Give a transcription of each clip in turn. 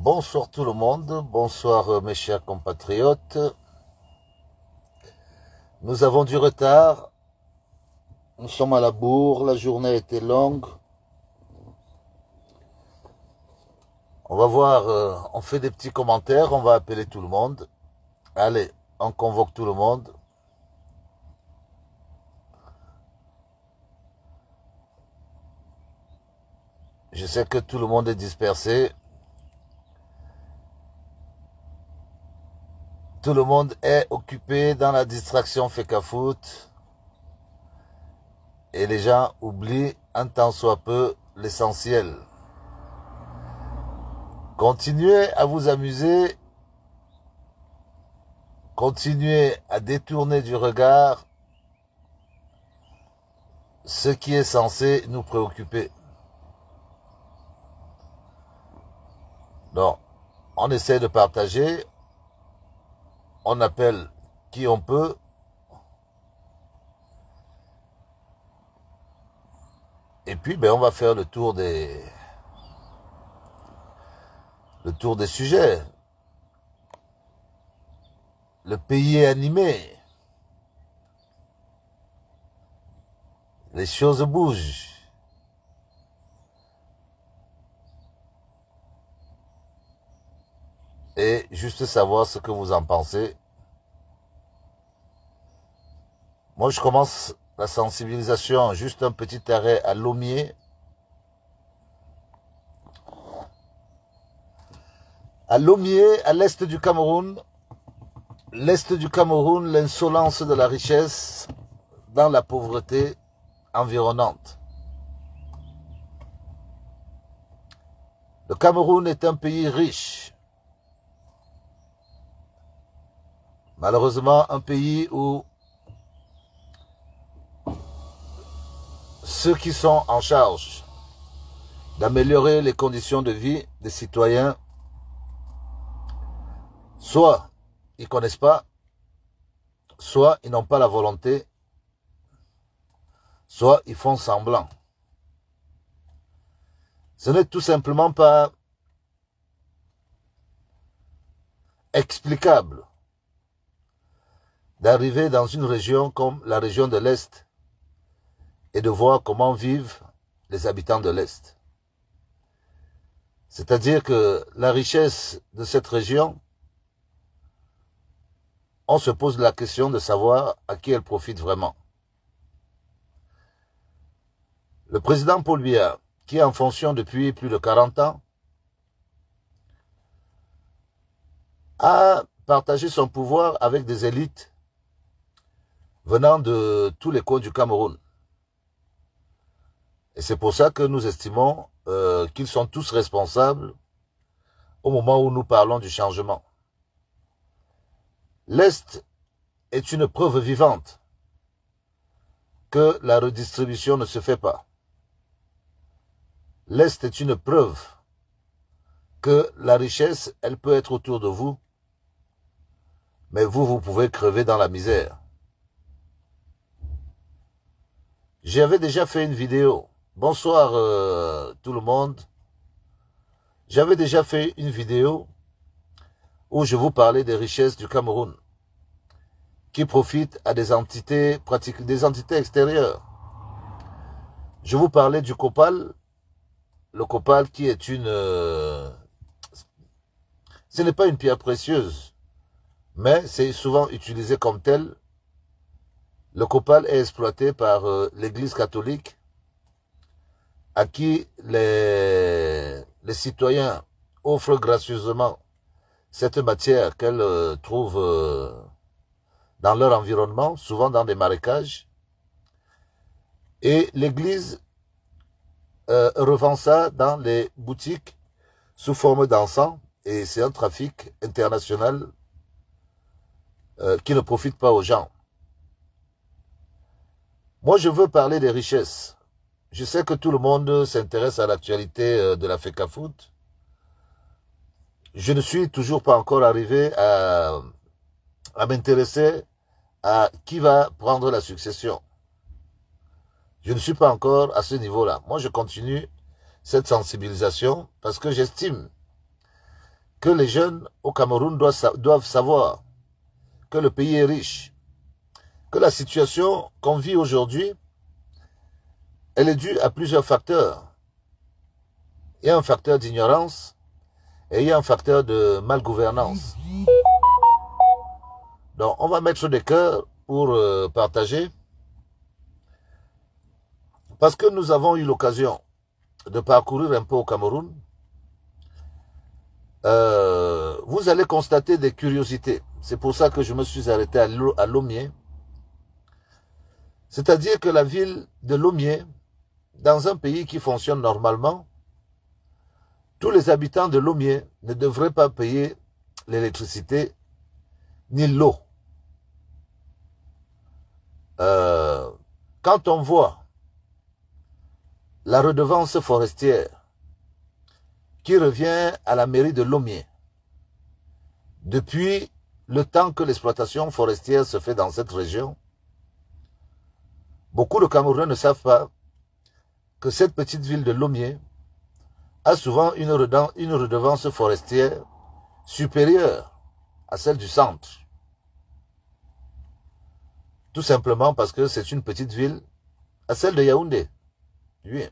Bonsoir tout le monde, bonsoir mes chers compatriotes. Nous avons du retard, nous sommes à la bourre, la journée était longue. On va voir, on fait des petits commentaires, on va appeler tout le monde. Allez, on convoque tout le monde. Je sais que tout le monde est dispersé. Tout le monde est occupé dans la distraction Fecafoot. Et les gens oublient un tant soit peu l'essentiel. Continuez à vous amuser. Continuez à détourner du regard ce qui est censé nous préoccuper. Donc, on essaie de partager. On appelle qui on peut. Et puis, on va faire le tour des sujets. Le pays est animé. Les choses bougent. Et juste savoir ce que vous en pensez. Moi, je commence la sensibilisation, juste un petit arrêt à Lomé. À Lomé, à l'est du Cameroun. L'est du Cameroun, l'insolence de la richesse dans la pauvreté environnante. Le Cameroun est un pays riche. Malheureusement, un pays où ceux qui sont en charge d'améliorer les conditions de vie des citoyens, soit ils ne connaissent pas, soit ils n'ont pas la volonté, soit ils font semblant. Ce n'est tout simplement pas explicable d'arriver dans une région comme la région de l'Est et de voir comment vivent les habitants de l'Est. C'est-à-dire que la richesse de cette région, on se pose la question de savoir à qui elle profite vraiment. Le président Paul Biya, qui est en fonction depuis plus de 40 ans, a partagé son pouvoir avec des élites venant de tous les coins du Cameroun. Et c'est pour ça que nous estimons qu'ils sont tous responsables au moment où nous parlons du changement. L'Est est une preuve vivante que la redistribution ne se fait pas. L'Est est une preuve que la richesse, elle peut être autour de vous, mais vous pouvez crever dans la misère. J'avais déjà fait une vidéo. Bonsoir tout le monde. J'avais déjà fait une vidéo où je vous parlais des richesses du Cameroun qui profitent à des entités extérieures. Je vous parlais du copal. Le copal qui est ce n'est pas une pierre précieuse, mais c'est souvent utilisé comme tel. Le copal est exploité par l'Église catholique, à qui les citoyens offrent gracieusement cette matière qu'elles trouvent dans leur environnement, souvent dans des marécages. Et l'Église revend ça dans les boutiques sous forme d'encens, et c'est un trafic international qui ne profite pas aux gens. Moi, je veux parler des richesses. Je sais que tout le monde s'intéresse à l'actualité de la Fecafoot. Je ne suis toujours pas encore arrivé à m'intéresser à qui va prendre la succession. Je ne suis pas encore à ce niveau-là. Moi, je continue cette sensibilisation parce que j'estime que les jeunes au Cameroun doivent savoir que le pays est riche, que la situation qu'on vit aujourd'hui, elle est due à plusieurs facteurs. Il y a un facteur d'ignorance et il y a un facteur de malgouvernance. Donc, on va mettre des cœurs pour partager. Parce que nous avons eu l'occasion de parcourir un peu au Cameroun, vous allez constater des curiosités. C'est pour ça que je me suis arrêté à Lomé. C'est-à-dire que la ville de Lomé, dans un pays qui fonctionne normalement, tous les habitants de Lomé ne devraient pas payer l'électricité ni l'eau. Quand on voit la redevance forestière qui revient à la mairie de Lomé depuis le temps que l'exploitation forestière se fait dans cette région, beaucoup de Camerounais ne savent pas que cette petite ville de Lomé a souvent une redevance forestière supérieure à celle du centre. Tout simplement parce que c'est une petite ville à celle de Yaoundé. Oui.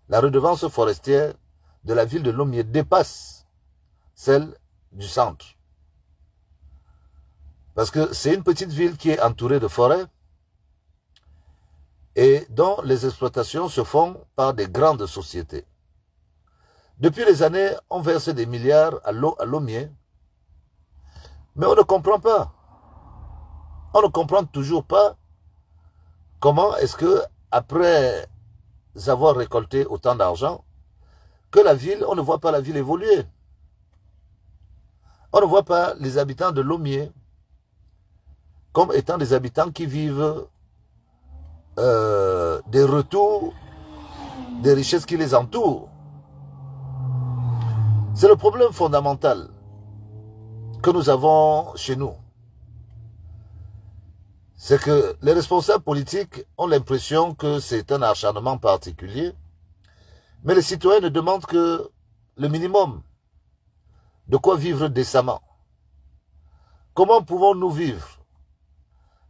La redevance forestière de la ville de Lomé dépasse celle du centre. Parce que c'est une petite ville qui est entourée de forêts et dont les exploitations se font par des grandes sociétés. Depuis les années, on verse des milliards à Lomé, mais on ne comprend pas. On ne comprend toujours pas comment est-ce que, après avoir récolté autant d'argent, que la ville, on ne voit pas la ville évoluer. On ne voit pas les habitants de Lomé comme étant des habitants qui vivent des retours des richesses qui les entourent. C'est le problème fondamental que nous avons chez nous. C'est que les responsables politiques ont l'impression que c'est un acharnement particulier, mais les citoyens ne demandent que le minimum, de quoi vivre décemment. Comment pouvons-nous vivre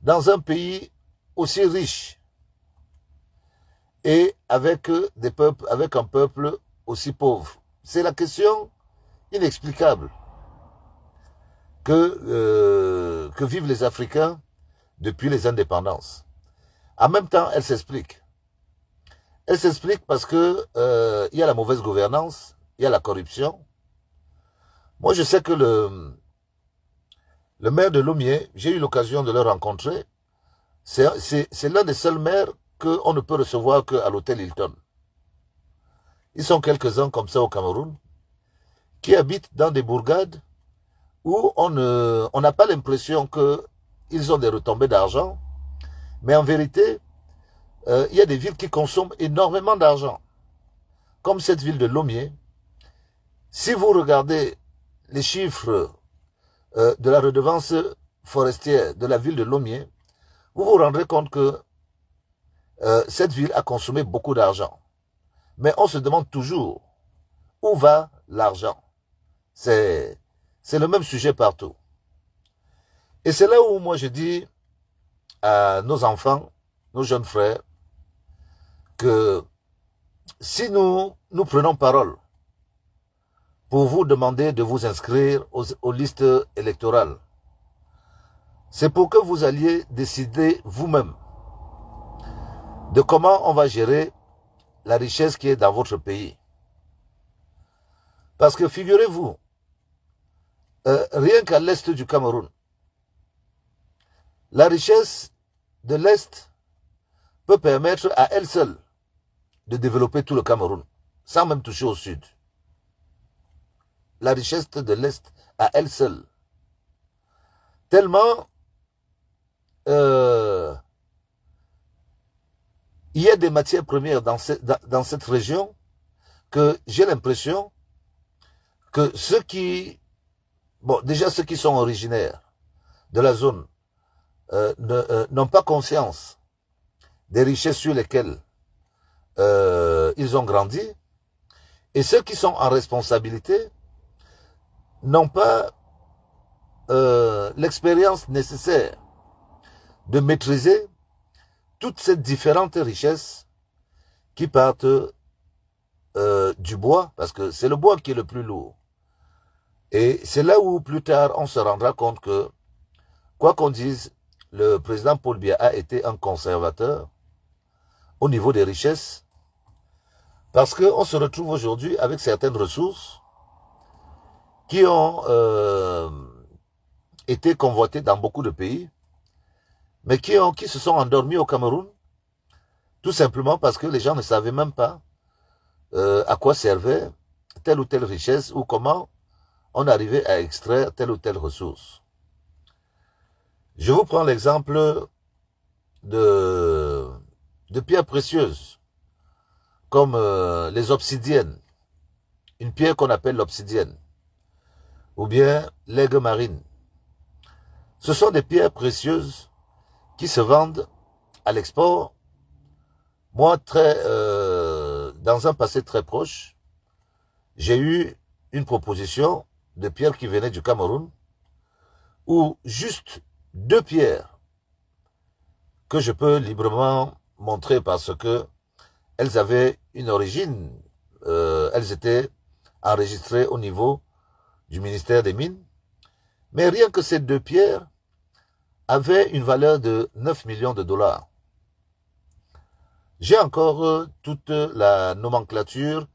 dans un pays aussi riche et avec un peuple aussi pauvre? C'est la question inexplicable que vivent les Africains depuis les indépendances. En même temps, elle s'explique. Elle s'explique parce que il y a la mauvaise gouvernance, il y a la corruption. Moi, je sais que le maire de Lomé, j'ai eu l'occasion de le rencontrer. C'est l'un des seuls maires qu'on ne peut recevoir qu'à l'hôtel Hilton. Ils sont quelques-uns comme ça au Cameroun, qui habitent dans des bourgades où on n'a pas l'impression qu'ils ont des retombées d'argent, mais en vérité, il y a des villes qui consomment énormément d'argent. Comme cette ville de Lomé, si vous regardez les chiffres de la redevance forestière de la ville de Lomé, vous vous rendrez compte que cette ville a consommé beaucoup d'argent. Mais on se demande toujours où va l'argent. C'est le même sujet partout. Et c'est là où moi je dis à nos enfants, nos jeunes frères, que si nous prenons parole pour vous demander de vous inscrire aux listes électorales, c'est pour que vous alliez décider vous-même de comment on va gérer la richesse qui est dans votre pays. Parce que figurez-vous, rien qu'à l'est du Cameroun, la richesse de l'est peut permettre à elle seule de développer tout le Cameroun, sans même toucher au sud. La richesse de l'est à elle seule. Tellement il y a des matières premières dans cette région que j'ai l'impression que ceux qui sont originaires de la zone n'ont pas conscience des richesses sur lesquelles ils ont grandi, et ceux qui sont en responsabilité n'ont pas l'expérience nécessaire de maîtriser toutes ces différentes richesses qui partent du bois, parce que c'est le bois qui est le plus lourd. Et c'est là où plus tard on se rendra compte que, quoi qu'on dise, le président Paul Biya a été un conservateur au niveau des richesses, parce qu'on se retrouve aujourd'hui avec certaines ressources qui ont été convoitées dans beaucoup de pays, mais qui se sont endormis au Cameroun, tout simplement parce que les gens ne savaient même pas à quoi servait telle ou telle richesse ou comment on arrivait à extraire telle ou telle ressource. Je vous prends l'exemple de pierres précieuses, comme les obsidiennes, une pierre qu'on appelle l'obsidienne, ou bien l'aigle marine. Ce sont des pierres précieuses qui se vendent à l'export. Moi, dans un passé très proche, j'ai eu une proposition de pierres qui venaient du Cameroun, où juste 2 pierres que je peux librement montrer parce que elles avaient une origine, elles étaient enregistrées au niveau du ministère des Mines, mais rien que ces 2 pierres avaient une valeur de 9 millions de dollars. J'ai encore toute la nomenclature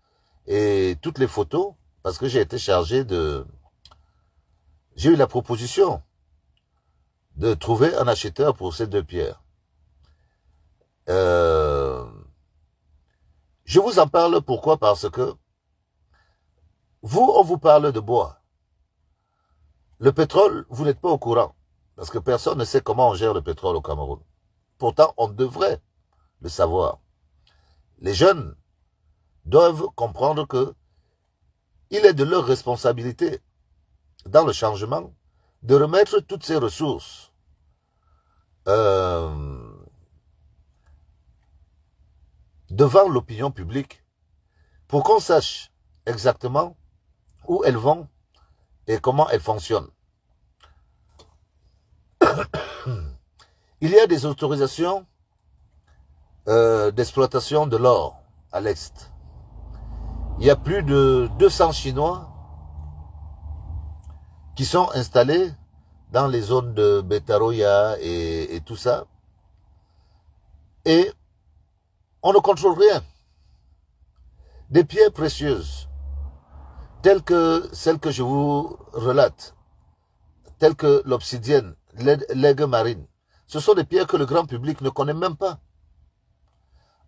et toutes les photos, parce que j'ai été chargé de... J'ai eu la proposition de trouver un acheteur pour ces 2 pierres. Je vous en parle pourquoi? Parce que vous, on vous parle de bois. Le pétrole, vous n'êtes pas au courant. Parce que personne ne sait comment on gère le pétrole au Cameroun. Pourtant, on devrait le savoir. Les jeunes doivent comprendre que il est de leur responsabilité, dans le changement, de remettre toutes ces ressources devant l'opinion publique pour qu'on sache exactement où elles vont et comment elles fonctionnent. Il y a des autorisations d'exploitation de l'or à l'Est. Il y a plus de 200 Chinois qui sont installés dans les zones de Betaroya et tout ça. Et on ne contrôle rien. Des pierres précieuses, telles que celles que je vous relate, telles que l'obsidienne, l'aigle marine, ce sont des pierres que le grand public ne connaît même pas.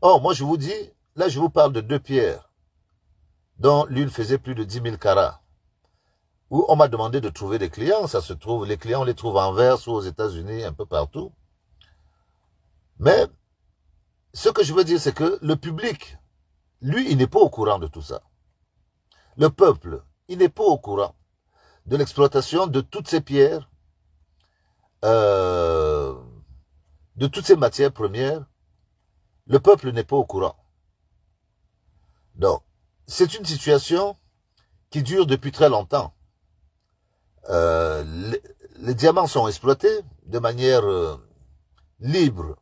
Or, moi je vous dis, là je vous parle de 2 pierres, dont l'une faisait plus de 10 000 carats, où on m'a demandé de trouver des clients. Ça se trouve, les clients on les trouve en Anvers ou aux États-Unis, un peu partout. Mais ce que je veux dire, c'est que le public, lui, il n'est pas au courant de tout ça. Le peuple, il n'est pas au courant de l'exploitation de toutes ces pierres, de toutes ces matières premières. Le peuple n'est pas au courant. Donc, c'est une situation qui dure depuis très longtemps. Les diamants sont exploités de manière libre,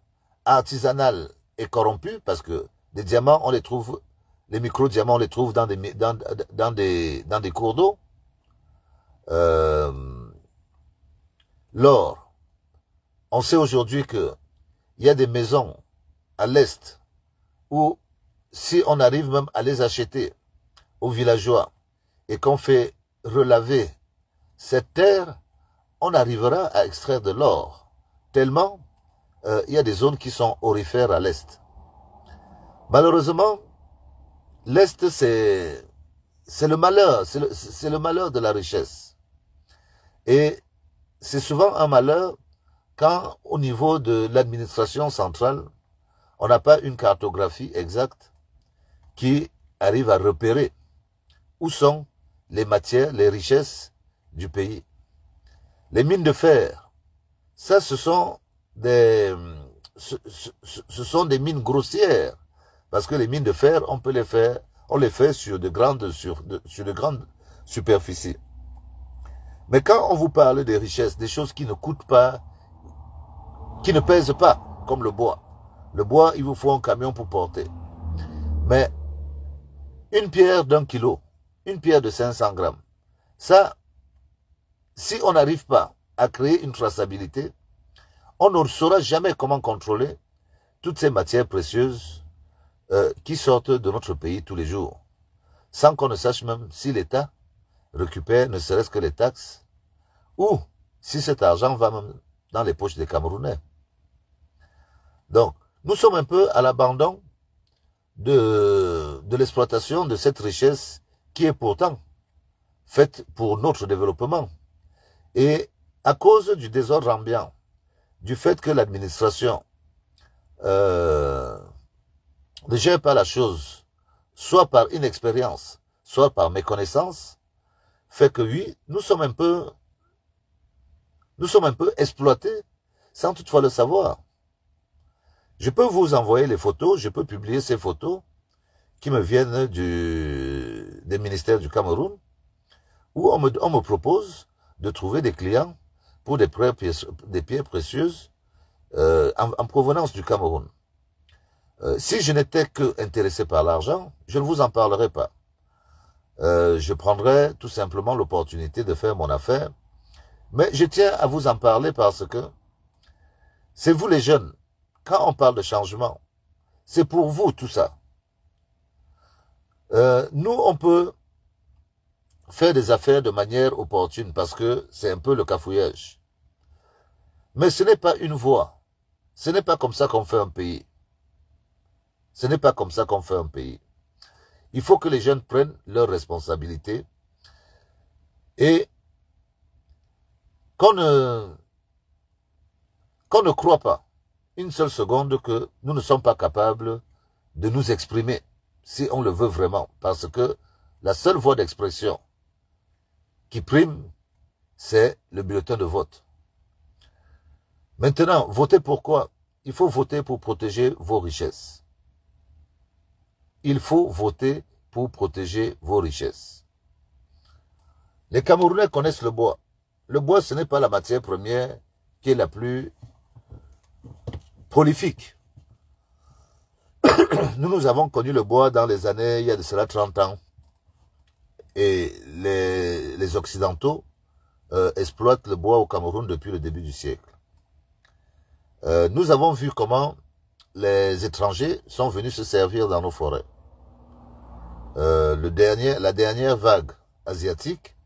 artisanale et corrompue, parce que les diamants, on les trouve, les micro-diamants, on les trouve dans des cours d'eau. L'or, on sait aujourd'hui qu'il y a des maisons à l'Est où, si on arrive même à les acheter aux villageois et qu'on fait relaver cette terre, on arrivera à extraire de l'or. Tellement, il y a des zones qui sont aurifères à l'Est. Malheureusement, l'Est, c'est le malheur, c'est le malheur de la richesse. Et c'est souvent un malheur quand, au niveau de l'administration centrale, on n'a pas une cartographie exacte qui arrive à repérer où sont les matières, les richesses du pays. Les mines de fer, ça ce sont des mines grossières, parce que les mines de fer, on les fait sur de grandes superficies. Mais quand on vous parle des richesses, des choses qui ne coûtent pas, qui ne pèsent pas, comme le bois. Le bois, il vous faut un camion pour porter. Mais une pierre d'1 kilo, une pierre de 500 grammes, ça, si on n'arrive pas à créer une traçabilité, on ne saura jamais comment contrôler toutes ces matières précieuses qui sortent de notre pays tous les jours, sans qu'on ne sache même si l'État récupère ne serait-ce que les taxes, ou si cet argent va même dans les poches des Camerounais. Donc, nous sommes un peu à l'abandon de l'exploitation de cette richesse qui est pourtant faite pour notre développement. Et à cause du désordre ambiant, du fait que l'administration ne gère pas la chose, soit par inexpérience, soit par méconnaissance, fait que oui, nous sommes un peu exploités sans toutefois le savoir. Je peux vous envoyer les photos, je peux publier ces photos qui me viennent des ministères du Cameroun, où on me propose de trouver des clients pour des pierres précieuses en provenance du Cameroun. Si je n'étais que intéressé par l'argent, je ne vous en parlerai pas. Je prendrais tout simplement l'opportunité de faire mon affaire. Mais je tiens à vous en parler parce que c'est vous les jeunes. Quand on parle de changement, c'est pour vous tout ça. Nous, on peut faire des affaires de manière opportune parce que c'est un peu le cafouillage. Mais ce n'est pas une voie. Ce n'est pas comme ça qu'on fait un pays. Ce n'est pas comme ça qu'on fait un pays. Il faut que les jeunes prennent leurs responsabilités et qu'on ne croit pas une seule seconde que nous ne sommes pas capables de nous exprimer, si on le veut vraiment, parce que la seule voie d'expression qui prime, c'est le bulletin de vote. Maintenant, voter pourquoi? Il faut voter pour protéger vos richesses. Il faut voter pour protéger vos richesses. Les Camerounais connaissent le bois. Le bois, ce n'est pas la matière première qui est la plus prolifique. Nous avons connu le bois dans les années, il y a de cela 30 ans. Et les Occidentaux exploitent le bois au Cameroun depuis le début du siècle. Nous avons vu comment les étrangers sont venus se servir dans nos forêts. La dernière vague asiatique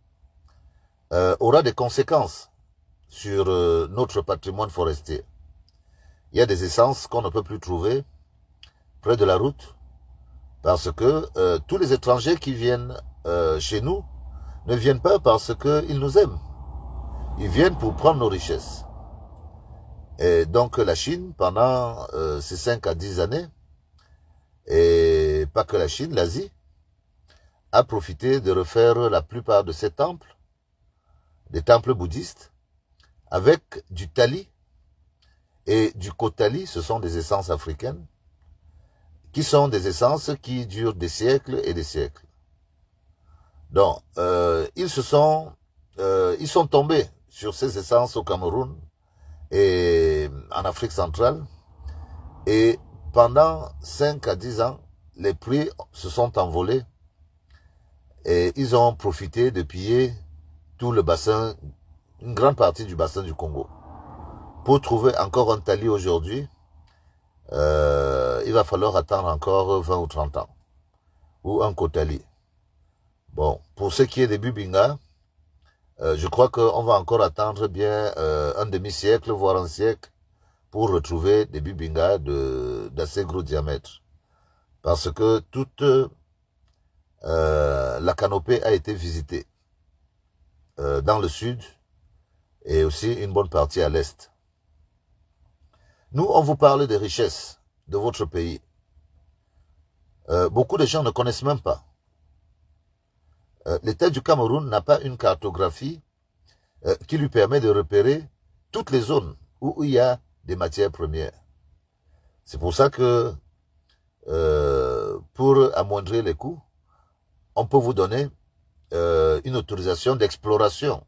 aura des conséquences sur notre patrimoine forestier. Il y a des essences qu'on ne peut plus trouver près de la route parce que tous les étrangers qui viennent chez nous ne viennent pas parce qu'ils nous aiment. Ils viennent pour prendre nos richesses. Et donc la Chine, pendant ces 5 à 10 années, et pas que la Chine, l'Asie, a profité de refaire la plupart de ces temples, des temples bouddhistes, avec du tali et du kotali, ce sont des essences africaines, qui sont des essences qui durent des siècles et des siècles. Donc, ils sont tombés sur ces essences au Cameroun et en Afrique centrale, et pendant 5 à 10 ans, les prix se sont envolés et ils ont profité de piller tout le bassin, une grande partie du bassin du Congo. Pour trouver encore un tali aujourd'hui, il va falloir attendre encore 20 ou 30 ans. Ou un kotali. Bon, pour ce qui est des Bubinga, je crois qu'on va encore attendre bien un demi-siècle, voire un siècle, pour retrouver des Bubinga d'assez gros diamètre. Parce que toute la canopée a été visitée dans le sud et aussi une bonne partie à l'est. Nous, on vous parle des richesses de votre pays. Beaucoup de gens ne connaissent même pas. L'État du Cameroun n'a pas une cartographie qui lui permet de repérer toutes les zones où il y a des matières premières. C'est pour ça que, pour amoindrir les coûts, on peut vous donner une autorisation d'exploration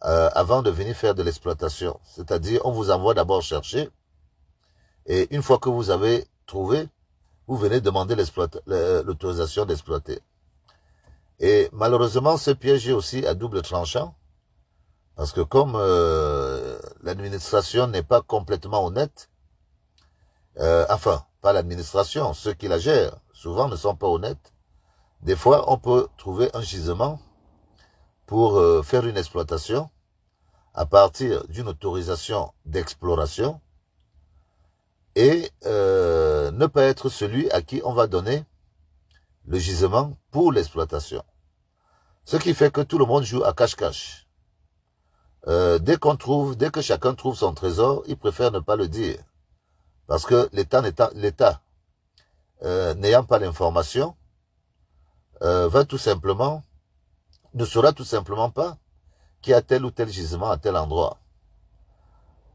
avant de venir faire de l'exploitation. C'est-à-dire, on vous envoie d'abord chercher, et une fois que vous avez trouvé, vous venez demander l'autorisation d'exploiter. Et malheureusement, ce piège est aussi à double tranchant, parce que comme l'administration n'est pas complètement honnête, enfin, pas l'administration, ceux qui la gèrent, souvent ne sont pas honnêtes, des fois on peut trouver un gisement pour faire une exploitation à partir d'une autorisation d'exploration et ne pas être celui à qui on va donner le gisement pour l'exploitation. Ce qui fait que tout le monde joue à cache-cache. Dès que chacun trouve son trésor, il préfère ne pas le dire. Parce que l'État n'ayant pas l'information, ne saura tout simplement pas qu'il y a tel ou tel gisement à tel endroit.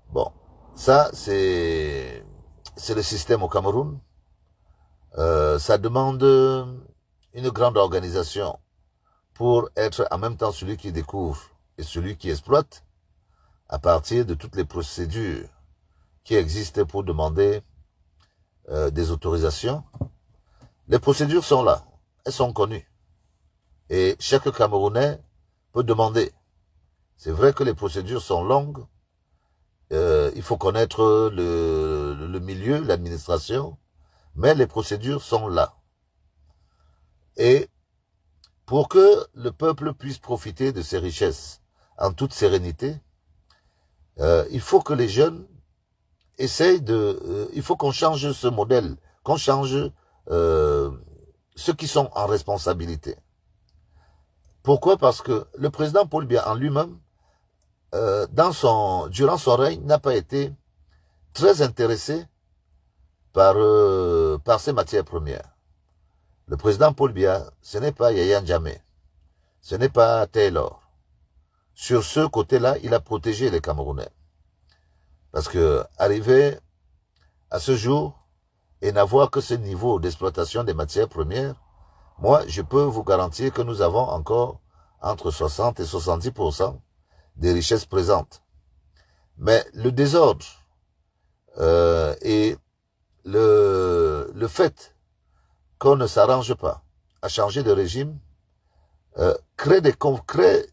Bon, ça c'est le système au Cameroun. Ça demande une grande organisation pour être en même temps celui qui découvre et celui qui exploite à partir de toutes les procédures qui existent pour demander des autorisations. Les procédures sont là, elles sont connues. Et chaque Camerounais peut demander. C'est vrai que les procédures sont longues, il faut connaître le milieu, l'administration, mais les procédures sont là. Et pour que le peuple puisse profiter de ces richesses en toute sérénité, il faut que les jeunes essayent il faut qu'on change ce modèle, qu'on change ceux qui sont en responsabilité. Pourquoi? Parce que le président Paul Biya en lui-même, durant son règne, n'a pas été très intéressé par ces matières premières. Le président Paul Biya, ce n'est pas Yaya Jammeh, ce n'est pas Taylor. Sur ce côté-là, il a protégé les Camerounais. Parce que arriver à ce jour et n'avoir que ce niveau d'exploitation des matières premières, moi, je peux vous garantir que nous avons encore entre 60 et 70% des richesses présentes. Mais le désordre et le fait qu'on ne s'arrange pas à changer de régime crée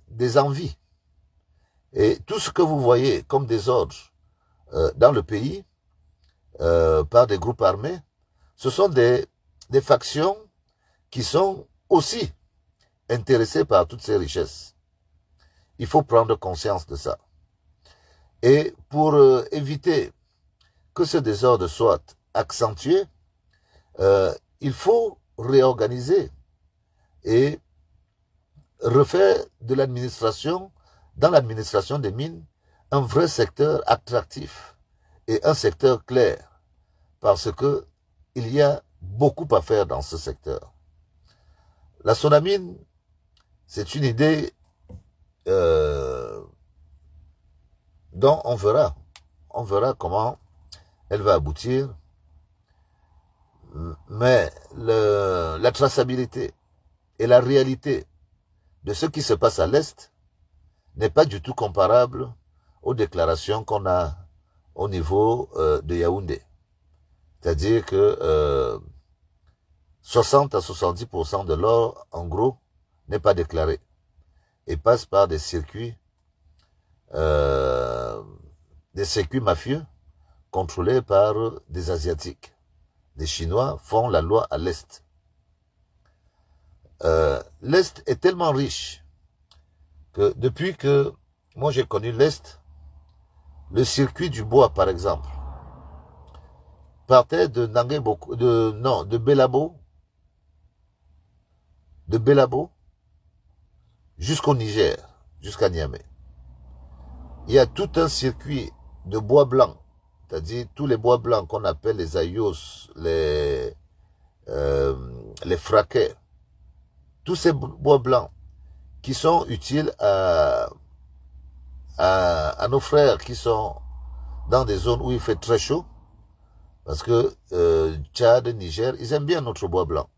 des envies. Et tout ce que vous voyez comme désordre dans le pays par des groupes armés, ce sont des factions qui sont aussi intéressés par toutes ces richesses. Il faut prendre conscience de ça. Et pour éviter que ce désordre soit accentué, il faut réorganiser et refaire de l'administration, dans l'administration des mines, un vrai secteur attractif et un secteur clair, parce que il y a beaucoup à faire dans ce secteur. La Sonamine, c'est une idée dont on verra comment elle va aboutir, mais la traçabilité et la réalité de ce qui se passe à l'Est n'est pas du tout comparable aux déclarations qu'on a au niveau de Yaoundé. C'est-à-dire que 60 à 70% de l'or, en gros, n'est pas déclaré et passe par des circuits mafieux contrôlés par des Asiatiques. Les Chinois font la loi à l'Est. L'Est est tellement riche que depuis que moi j'ai connu l'Est, le circuit du bois, par exemple, partait de Belabo jusqu'au Niger, jusqu'à Niamey. Il y a tout un circuit de bois blanc, c'est-à-dire tous les bois blancs qu'on appelle les ayos, les fraquets, tous ces bois blancs qui sont utiles à nos frères qui sont dans des zones où il fait très chaud, parce que Tchad, Niger, ils aiment bien notre bois blanc.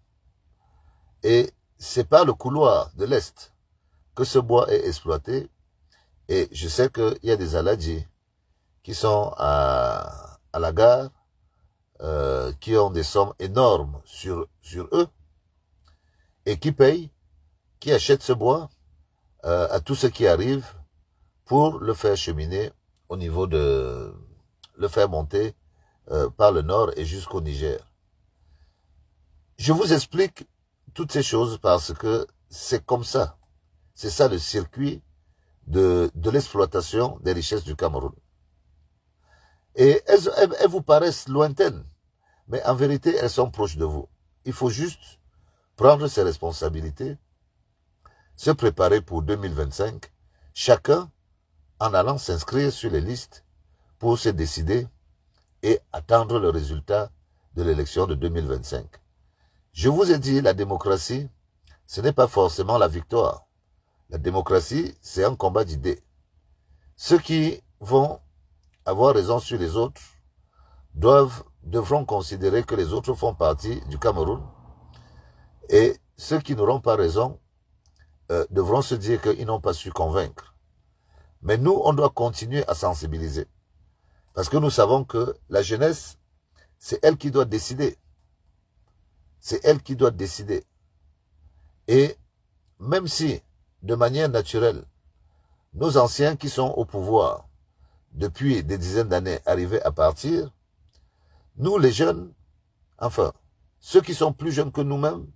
Et c'est par le couloir de l'Est que ce bois est exploité Et je sais qu'il y a des Aladji qui sont à la gare, qui ont des sommes énormes sur eux, et qui payent, qui achètent ce bois à tout ce qui arrive pour le faire cheminer au niveau de... le faire monter par le nord et jusqu'au Niger. Je vous explique toutes ces choses parce que c'est comme ça. C'est ça le circuit de l'exploitation des richesses du Cameroun. Et elles vous paraissent lointaines, mais en vérité, elles sont proches de vous. Il faut juste prendre ses responsabilités, se préparer pour 2025, chacun en allant s'inscrire sur les listes pour se décider et attendre le résultat de l'élection de 2025. Je vous ai dit, la démocratie, ce n'est pas forcément la victoire. La démocratie, c'est un combat d'idées. Ceux qui vont avoir raison sur les autres devront considérer que les autres font partie du Cameroun. Et ceux qui n'auront pas raison devront se dire qu'ils n'ont pas su convaincre. Mais nous, on doit continuer à sensibiliser. Parce que nous savons que la jeunesse, c'est elle qui doit décider. C'est elle qui doit décider. Et même si, de manière naturelle, nos anciens qui sont au pouvoir depuis des dizaines d'années arrivaient à partir, nous les jeunes, enfin, ceux qui sont plus jeunes que nous-mêmes,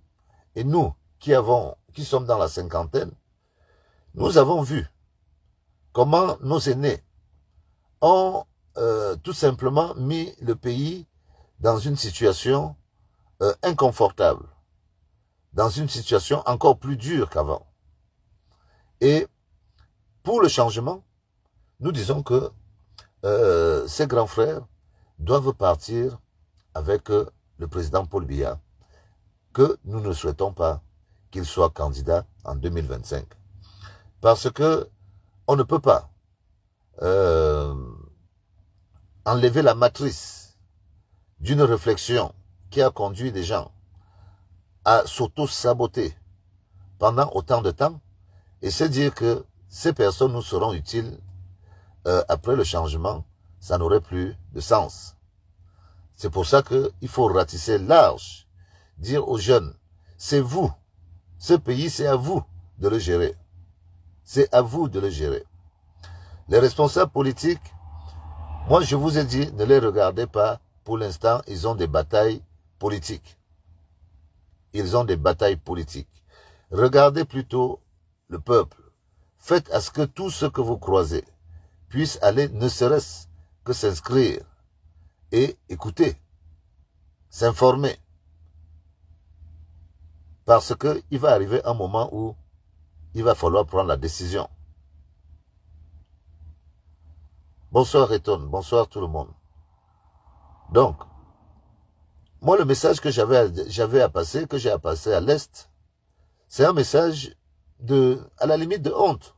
et nous qui sommes dans la cinquantaine, nous avons vu comment nos aînés ont tout simplement mis le pays dans une situation inconfortable, dans une situation encore plus dure qu'avant. Et pour le changement, nous disons que ces grands frères doivent partir avec le président Paul Biya, que nous ne souhaitons pas qu'il soit candidat en 2025. Parce que on ne peut pas enlever la matrice d'une réflexion qui a conduit des gens à s'auto-saboter pendant autant de temps et se dire que ces personnes nous seront utiles après le changement, ça n'aurait plus de sens. C'est pour ça qu'il faut ratisser large, dire aux jeunes, c'est vous, ce pays c'est à vous de le gérer. C'est à vous de le gérer. Les responsables politiques, moi je vous ai dit, ne les regardez pas. Pour l'instant, ils ont des batailles politiques. Ils ont des batailles politiques. Regardez plutôt le peuple. Faites à ce que tout ce que vous croisez puisse aller, ne serait-ce que s'inscrire et écouter, s'informer. Parce qu'il va arriver un moment où il va falloir prendre la décision. Bonsoir Eton, bonsoir tout le monde. Donc, moi le message que j'avais à passer, que j'ai à passer à l'Est, c'est un message à la limite de honte.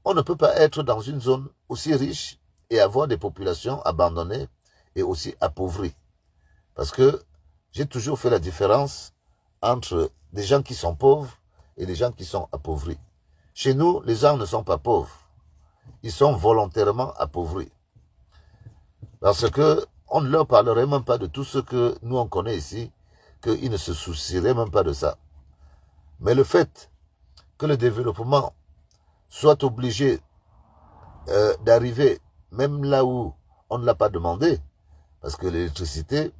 On ne peut pas être dans une zone aussi riche et avoir des populations abandonnées et aussi appauvries. Parce que j'ai toujours fait la différence entre des gens qui sont pauvres et des gens qui sont appauvris. Chez nous, les gens ne sont pas pauvres. Ils sont volontairement appauvris. Parce que on ne leur parlerait même pas de tout ce que nous on connaît ici, qu'ils ne se soucieraient même pas de ça. Mais le fait que le développement soit obligé d'arriver même là où on ne l'a pas demandé, parce que l'électricité,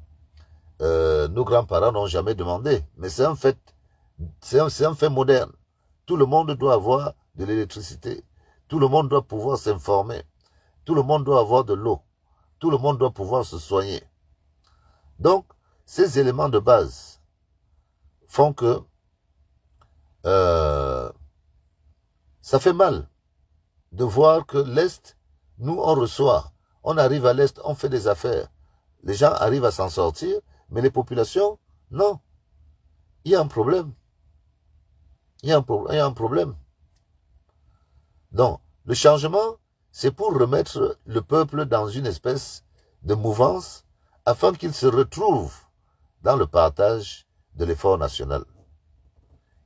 nos grands-parents n'ont jamais demandé, mais c'est un fait, c'est un fait moderne. Tout le monde doit avoir de l'électricité, tout le monde doit pouvoir s'informer, tout le monde doit avoir de l'eau, tout le monde doit pouvoir se soigner. Donc, ces éléments de base font que ça fait mal de voir que l'Est, nous on reçoit, on arrive à l'Est, on fait des affaires, les gens arrivent à s'en sortir, mais les populations, non. Il y a un problème. Il y a un problème. Donc, le changement, c'est pour remettre le peuple dans une espèce de mouvance afin qu'il se retrouve dans le partage de l'effort national.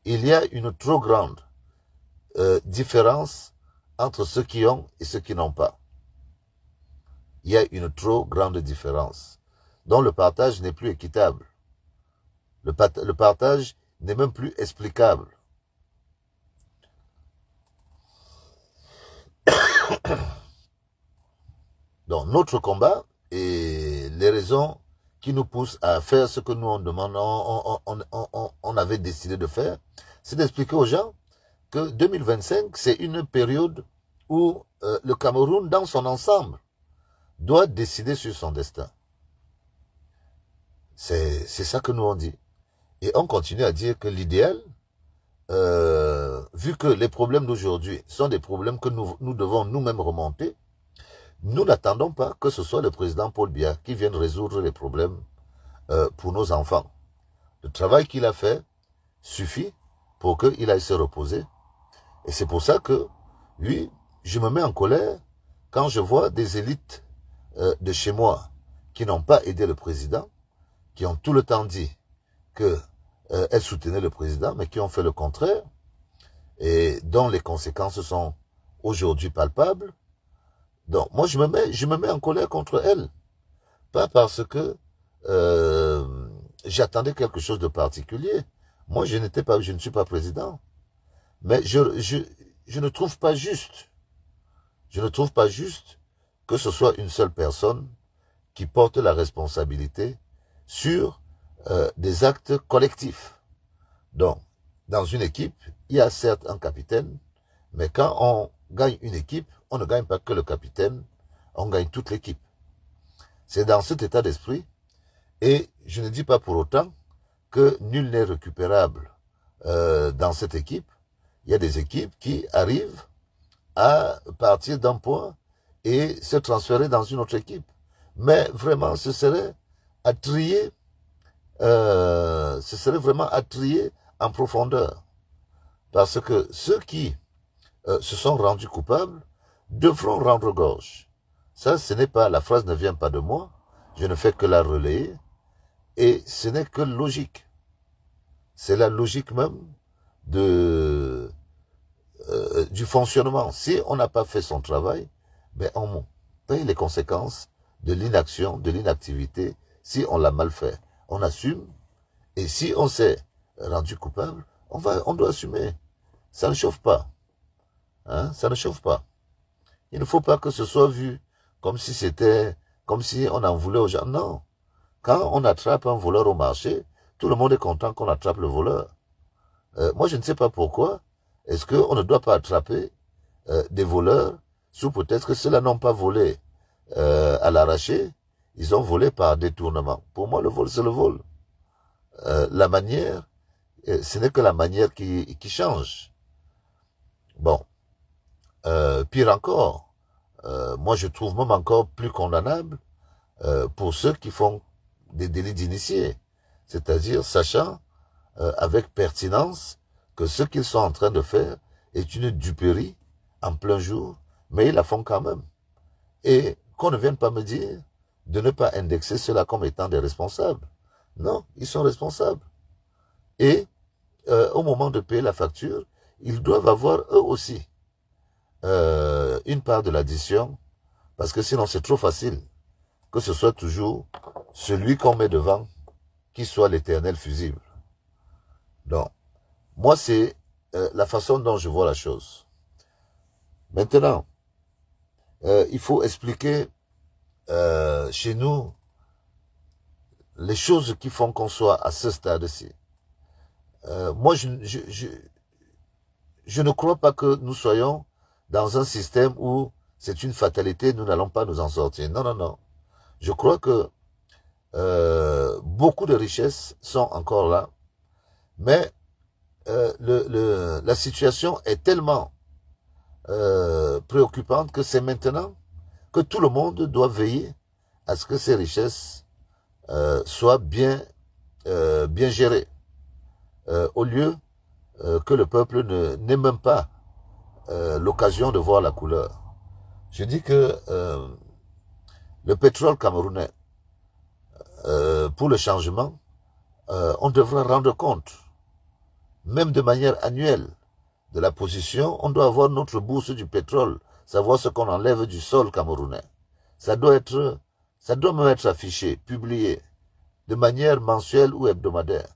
Il y a une trop grande différence entre ceux qui ont et ceux qui n'ont pas. Il y a une trop grande différence. Donc le partage n'est plus équitable. Le partage n'est même plus explicable. Donc notre combat et les raisons qui nous poussent à faire ce que nous on avait décidé de faire, c'est d'expliquer aux gens que 2025, c'est une période où le Cameroun, dans son ensemble, doit décider sur son destin. C'est ça que nous on dit. Et on continue à dire que l'idéal, vu que les problèmes d'aujourd'hui sont des problèmes que nous devons nous-mêmes remonter, nous n'attendons pas que ce soit le président Paul Biya qui vienne résoudre les problèmes pour nos enfants. Le travail qu'il a fait suffit pour qu'il aille se reposer. Et c'est pour ça que, oui, je me mets en colère quand je vois des élites de chez moi qui n'ont pas aidé le président, qui ont tout le temps dit qu'elles soutenaient le président, mais qui ont fait le contraire, et dont les conséquences sont aujourd'hui palpables. Donc, moi, je me mets en colère contre elles. Pas parce que j'attendais quelque chose de particulier. Moi, je ne suis pas président. Mais je ne trouve pas juste. Je ne trouve pas juste que ce soit une seule personne qui porte la responsabilité sur des actes collectifs. Donc, dans une équipe, il y a certes un capitaine, mais quand on gagne une équipe, on ne gagne pas que le capitaine, on gagne toute l'équipe. C'est dans cet état d'esprit, et je ne dis pas pour autant que nul n'est récupérable dans cette équipe. Il y a des équipes qui arrivent à partir d'un point et se transférer dans une autre équipe. Mais vraiment, ce serait à trier, vraiment à trier en profondeur. Parce que ceux qui se sont rendus coupables devront rendre gorge. Ça, ce n'est pas, la phrase ne vient pas de moi, je ne fais que la relayer, et ce n'est que logique. C'est la logique même du fonctionnement. Si on n'a pas fait son travail, ben on paye les conséquences de l'inaction, de l'inactivité, si on l'a mal fait. On assume, et si on s'est rendu coupable, on doit assumer. Ça ne chauffe pas. Hein? Ça ne chauffe pas. Il ne faut pas que ce soit vu comme si on en voulait aux gens. Non. Quand on attrape un voleur au marché, tout le monde est content qu'on attrape le voleur. Moi, je ne sais pas pourquoi. Est-ce qu'on ne doit pas attraper des voleurs sous prétexte que ceux-là n'ont pas volé à l'arraché, ils ont volé par détournement. Pour moi, le vol, c'est le vol. La manière, ce n'est que la manière qui change. Bon. Pire encore, moi je trouve même encore plus condamnable pour ceux qui font des délits d'initiés. C'est-à-dire sachant avec pertinence que ce qu'ils sont en train de faire est une duperie en plein jour, mais ils la font quand même. Et qu'on ne vienne pas me dire de ne pas indexer cela comme étant des responsables. Non, ils sont responsables. Et au moment de payer la facture, ils doivent avoir eux aussi une part de l'addition, parce que sinon c'est trop facile que ce soit toujours celui qu'on met devant qui soit l'éternel fusible. Donc, moi c'est la façon dont je vois la chose. Maintenant, il faut expliquer chez nous les choses qui font qu'on soit à ce stade-ci. Moi, je ne crois pas que nous soyons dans un système où c'est une fatalité, nous n'allons pas nous en sortir. Non, non, non. Je crois que beaucoup de richesses sont encore là, mais la situation est tellement préoccupante que c'est maintenant que tout le monde doit veiller à ce que ces richesses soient bien gérées, au lieu que le peuple n'ait même pas l'occasion de voir la couleur. Je dis que le pétrole camerounais, pour le changement, on devrait rendre compte, même de manière annuelle, de la position, on doit avoir notre bourse du pétrole, savoir ce qu'on enlève du sol camerounais. Ça doit même être affiché, publié, de manière mensuelle ou hebdomadaire.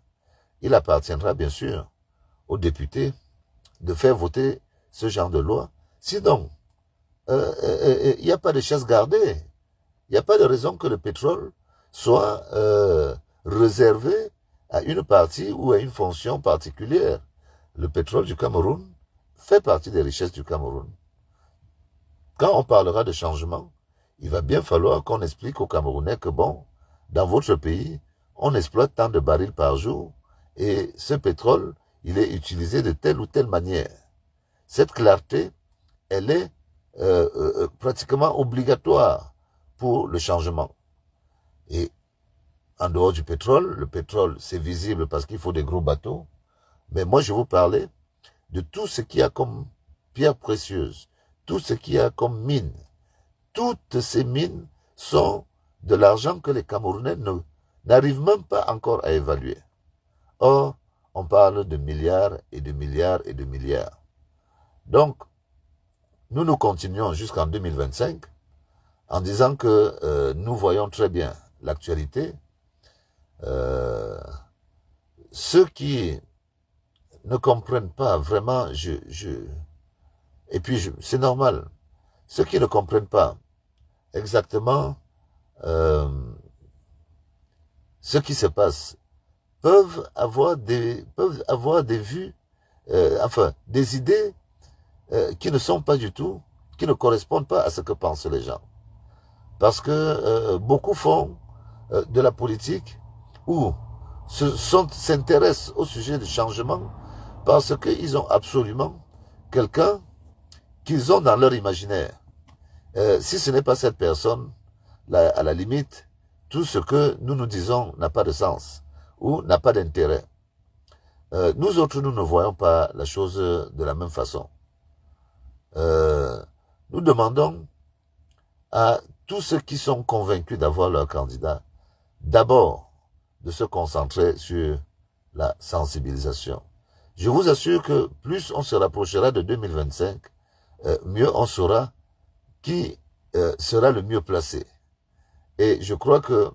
Il appartiendra bien sûr aux députés de faire voter ce genre de loi. Sinon, il n'y a pas de chasse gardée. Il n'y a pas de raison que le pétrole soit réservé à une partie ou à une fonction particulière. Le pétrole du Cameroun fait partie des richesses du Cameroun. Quand on parlera de changement, il va bien falloir qu'on explique aux Camerounais que bon, dans votre pays, on exploite tant de barils par jour et ce pétrole, il est utilisé de telle ou telle manière. Cette clarté, elle est pratiquement obligatoire pour le changement. Et en dehors du pétrole, le pétrole, c'est visible parce qu'il faut des gros bateaux. Mais moi, je vais vous parler de tout ce qu'il y a comme pierres précieuses, tout ce qu'il y a comme mines. Toutes ces mines sont de l'argent que les Camerounais n'arrivent même pas encore à évaluer. Or, on parle de milliards et de milliards et de milliards. Donc, nous continuons jusqu'en 2025 en disant que nous voyons très bien l'actualité. Ceux qui ne comprennent pas vraiment, et puis c'est normal, ceux qui ne comprennent pas exactement ce qui se passe peuvent avoir des vues, enfin des idées qui ne sont pas du tout, qui ne correspondent pas à ce que pensent les gens. Parce que beaucoup font de la politique ou s'intéressent au sujet du changement parce qu'ils ont absolument quelqu'un qu'ils ont dans leur imaginaire. Si ce n'est pas cette personne, à la limite, tout ce que nous disons n'a pas de sens ou n'a pas d'intérêt. Nous autres, nous ne voyons pas la chose de la même façon. Nous demandons à tous ceux qui sont convaincus d'avoir leur candidat, d'abord de se concentrer sur la sensibilisation. Je vous assure que plus on se rapprochera de 2025, mieux on saura qui sera le mieux placé. Et je crois que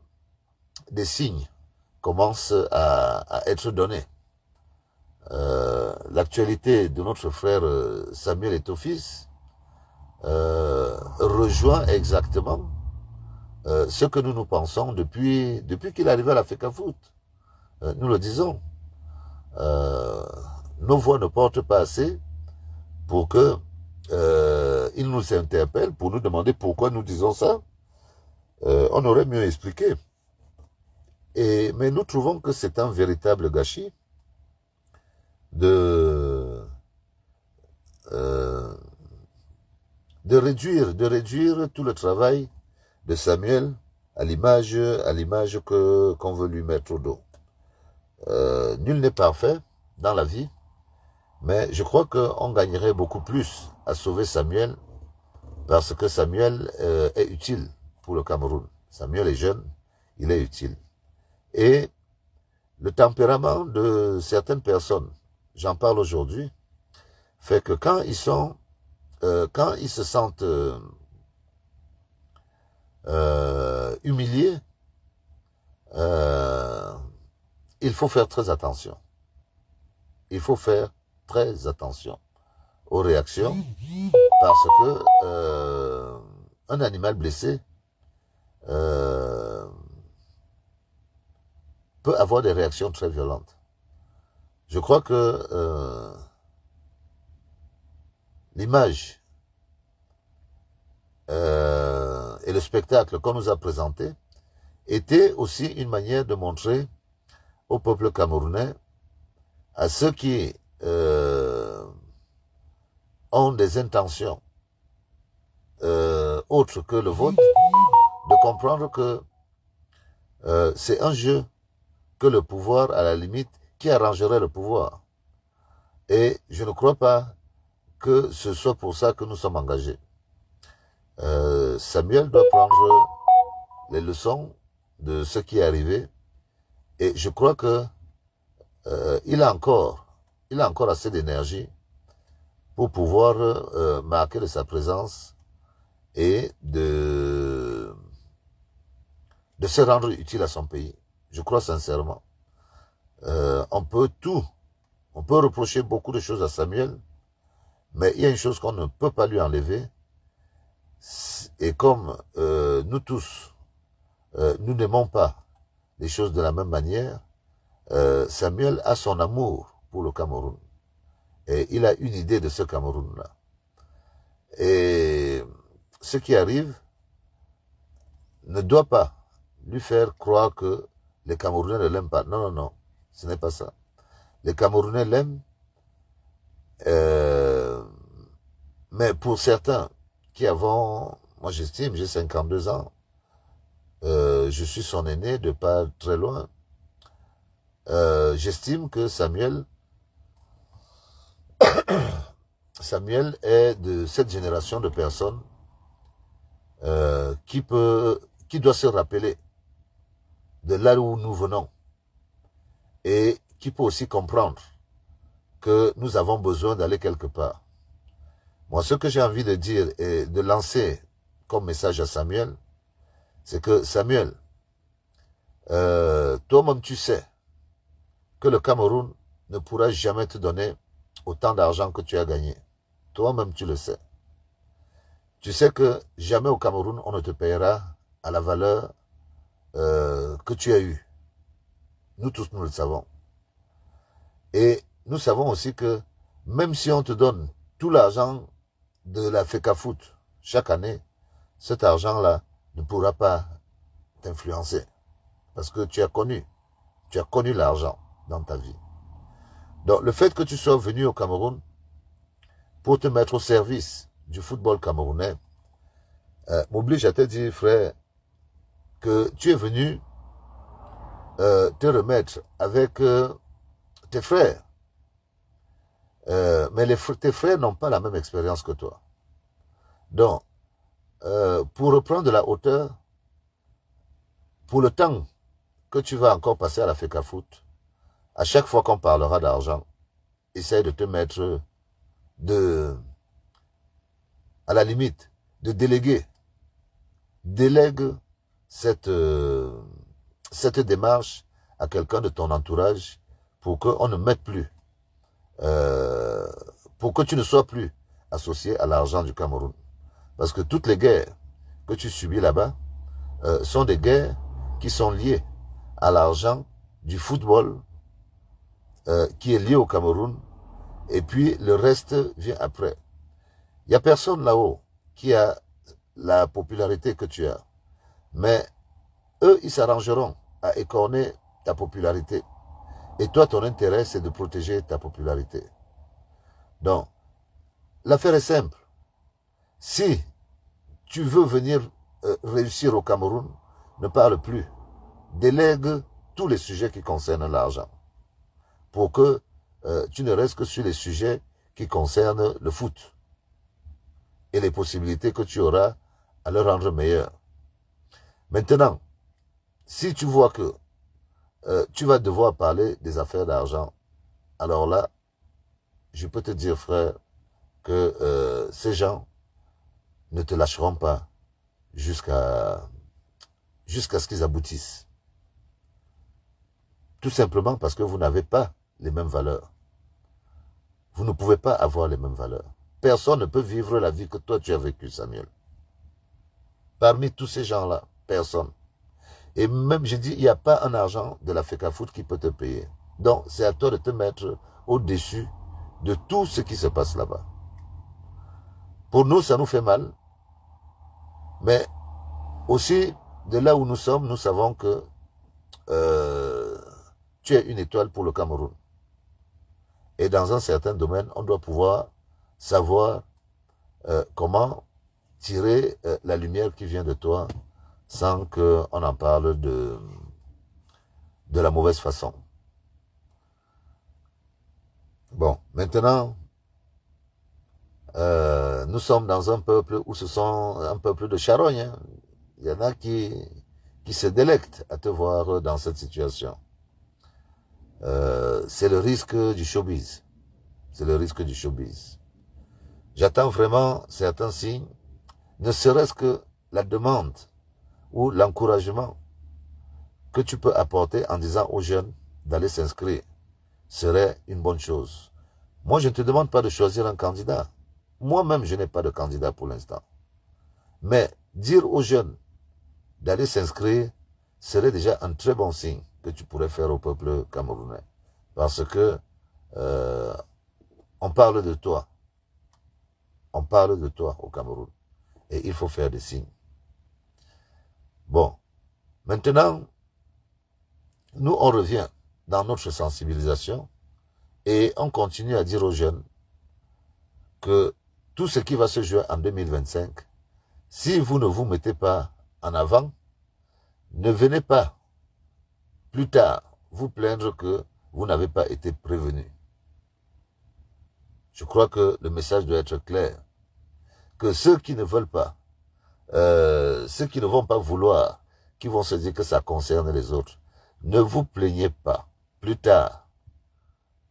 des signes commencent à être donnés. L'actualité de notre frère Samuel Eto'o-Fils rejoint exactement ce que nous pensons depuis qu'il est arrivé à la FECAFOOT. Nous le disons. Nos voix ne portent pas assez pour que il nous interpelle, pour nous demander pourquoi nous disons ça. On aurait mieux expliqué. Mais nous trouvons que c'est un véritable gâchis de réduire tout le travail de Samuel à l'image qu'on veut lui mettre au dos. Nul n'est parfait dans la vie, mais je crois qu'on gagnerait beaucoup plus à sauver Samuel parce que Samuel est utile pour le Cameroun. Samuel est jeune, il est utile. Et le tempérament de certaines personnes, j'en parle aujourd'hui, fait que quand ils se sentent humiliés, il faut faire très attention. Il faut faire très attention aux réactions parce que un animal blessé peut avoir des réactions très violentes. Je crois que l'image et le spectacle qu'on nous a présenté était aussi une manière de montrer au peuple camerounais, à ceux qui ont des intentions autres que le vôtre, de comprendre que c'est un jeu que le pouvoir, à la limite, qui arrangerait le pouvoir. Et je ne crois pas que ce soit pour ça que nous sommes engagés. Samuel doit prendre les leçons de ce qui est arrivé et je crois que il a encore assez d'énergie pour pouvoir marquer de sa présence et de se rendre utile à son pays. Je crois sincèrement. On peut reprocher beaucoup de choses à Samuel, mais il y a une chose qu'on ne peut pas lui enlever, et comme nous tous, nous n'aimons pas les choses de la même manière, Samuel a son amour pour le Cameroun. Et il a une idée de ce Cameroun-là. Et ce qui arrive ne doit pas lui faire croire que les Camerounais ne l'aiment pas. Non, non, non, ce n'est pas ça. Les Camerounais l'aiment, mais pour certains qui avons, moi j'estime, j'ai 52 ans, je suis son aîné de pas très loin, j'estime que Samuel est de cette génération de personnes qui doit se rappeler de là où nous venons et qui peut aussi comprendre que nous avons besoin d'aller quelque part. Moi, ce que j'ai envie de dire et de lancer comme message à Samuel, c'est que Samuel, toi-même tu sais que le Cameroun ne pourra jamais te donner autant d'argent que tu as gagné. Toi-même tu le sais. Tu sais que jamais au Cameroun on ne te payera à la valeur que tu as eue. Nous tous nous le savons. Et nous savons aussi que même si on te donne tout l'argent de la FECAFOOT chaque année, cet argent-là ne pourra pas t'influencer. Parce que tu as connu l'argent dans ta vie. Donc le fait que tu sois venu au Cameroun pour te mettre au service du football camerounais m'oblige à te dire, frère, que tu es venu te remettre avec tes frères. Mais tes frères n'ont pas la même expérience que toi. Donc, pour reprendre de la hauteur, pour le temps que tu vas encore passer à la FECAFOOT, à chaque fois qu'on parlera d'argent, essaye de te mettre à la limite, de déléguer. Délègue cette démarche à quelqu'un de ton entourage pour qu'on ne mette plus, pour que tu ne sois plus associé à l'argent du Cameroun. Parce que toutes les guerres que tu subis là-bas sont des guerres qui sont liées à l'argent du football qui est lié au Cameroun, et puis le reste vient après. Il n'y a personne là-haut qui a la popularité que tu as, mais eux, ils s'arrangeront à écorner ta popularité. Et toi, ton intérêt, c'est de protéger ta popularité. Donc, l'affaire est simple. Si tu veux venir réussir au Cameroun, ne parle plus. Délègue tous les sujets qui concernent l'argent. Pour que tu ne restes que sur les sujets qui concernent le foot. Et les possibilités que tu auras à le rendre meilleur. Maintenant, si tu vois que tu vas devoir parler des affaires d'argent, alors là, je peux te dire, frère, que ces gens ne te lâcheront pas jusqu'à ce qu'ils aboutissent. Tout simplement parce que vous n'avez pas les mêmes valeurs. Vous ne pouvez pas avoir les mêmes valeurs. Personne ne peut vivre la vie que toi tu as vécue, Samuel. Parmi tous ces gens-là, personne. Et même, je dis, il n'y a pas un argent de la FECAFOOT qui peut te payer. Donc, c'est à toi de te mettre au-dessus de tout ce qui se passe là-bas. Pour nous, ça nous fait mal. Mais aussi, de là où nous sommes, nous savons que tu es une étoile pour le Cameroun. Et dans un certain domaine, on doit pouvoir savoir comment tirer la lumière qui vient de toi sans qu'on en parle de la mauvaise façon. Bon, maintenant, nous sommes dans un peuple où ce sont un peuple de charognes. Hein. Il y en a qui se délectent à te voir dans cette situation. C'est le risque du showbiz. C'est le risque du showbiz. J'attends vraiment certains signes, ne serait-ce que la demande ou l'encouragement que tu peux apporter en disant aux jeunes d'aller s'inscrire serait une bonne chose. Moi, je ne te demande pas de choisir un candidat. Moi-même, je n'ai pas de candidat pour l'instant. Mais dire aux jeunes d'aller s'inscrire serait déjà un très bon signe que tu pourrais faire au peuple camerounais. Parce que on parle de toi. On parle de toi au Cameroun. Et il faut faire des signes. Bon. Maintenant, nous, on revient dans notre sensibilisation et on continue à dire aux jeunes que tout ce qui va se jouer en 2025, si vous ne vous mettez pas en avant, ne venez pas plus tard vous plaindre que vous n'avez pas été prévenu. Je crois que le message doit être clair. Que ceux qui ne veulent pas, ceux qui ne vont pas vouloir, qui vont se dire que ça concerne les autres, ne vous plaignez pas. Plus tard,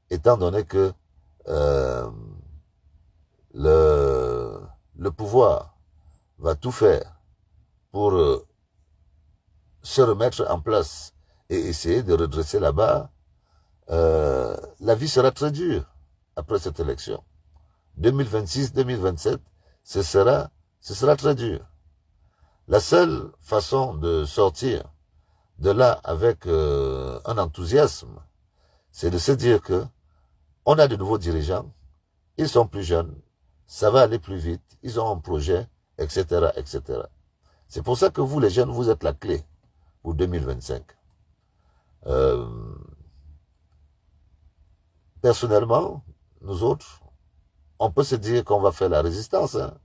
étant donné que le pouvoir va tout faire pour se remettre en place et essayer de redresser la barre, la vie sera très dure après cette élection. 2026-2027, ce sera très dur. La seule façon de sortir de là avec un enthousiasme, c'est de se dire que on a de nouveaux dirigeants, ils sont plus jeunes, ça va aller plus vite, ils ont un projet, etc., etc. C'est pour ça que vous, les jeunes, vous êtes la clé pour 2025. Personnellement, nous autres, on peut se dire qu'on va faire la résistance, hein.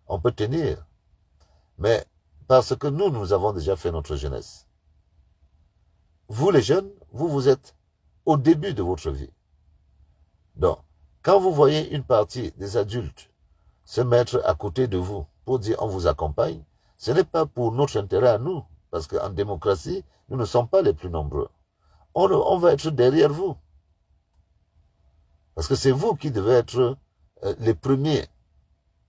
On peut tenir. Mais parce que nous avons déjà fait notre jeunesse. Vous, les jeunes, vous êtes au début de votre vie. Donc, quand vous voyez une partie des adultes se mettre à côté de vous pour dire on vous accompagne, ce n'est pas pour notre intérêt à nous, parce qu'en démocratie, nous ne sommes pas les plus nombreux. On va être derrière vous. Parce que c'est vous qui devez être les premiers.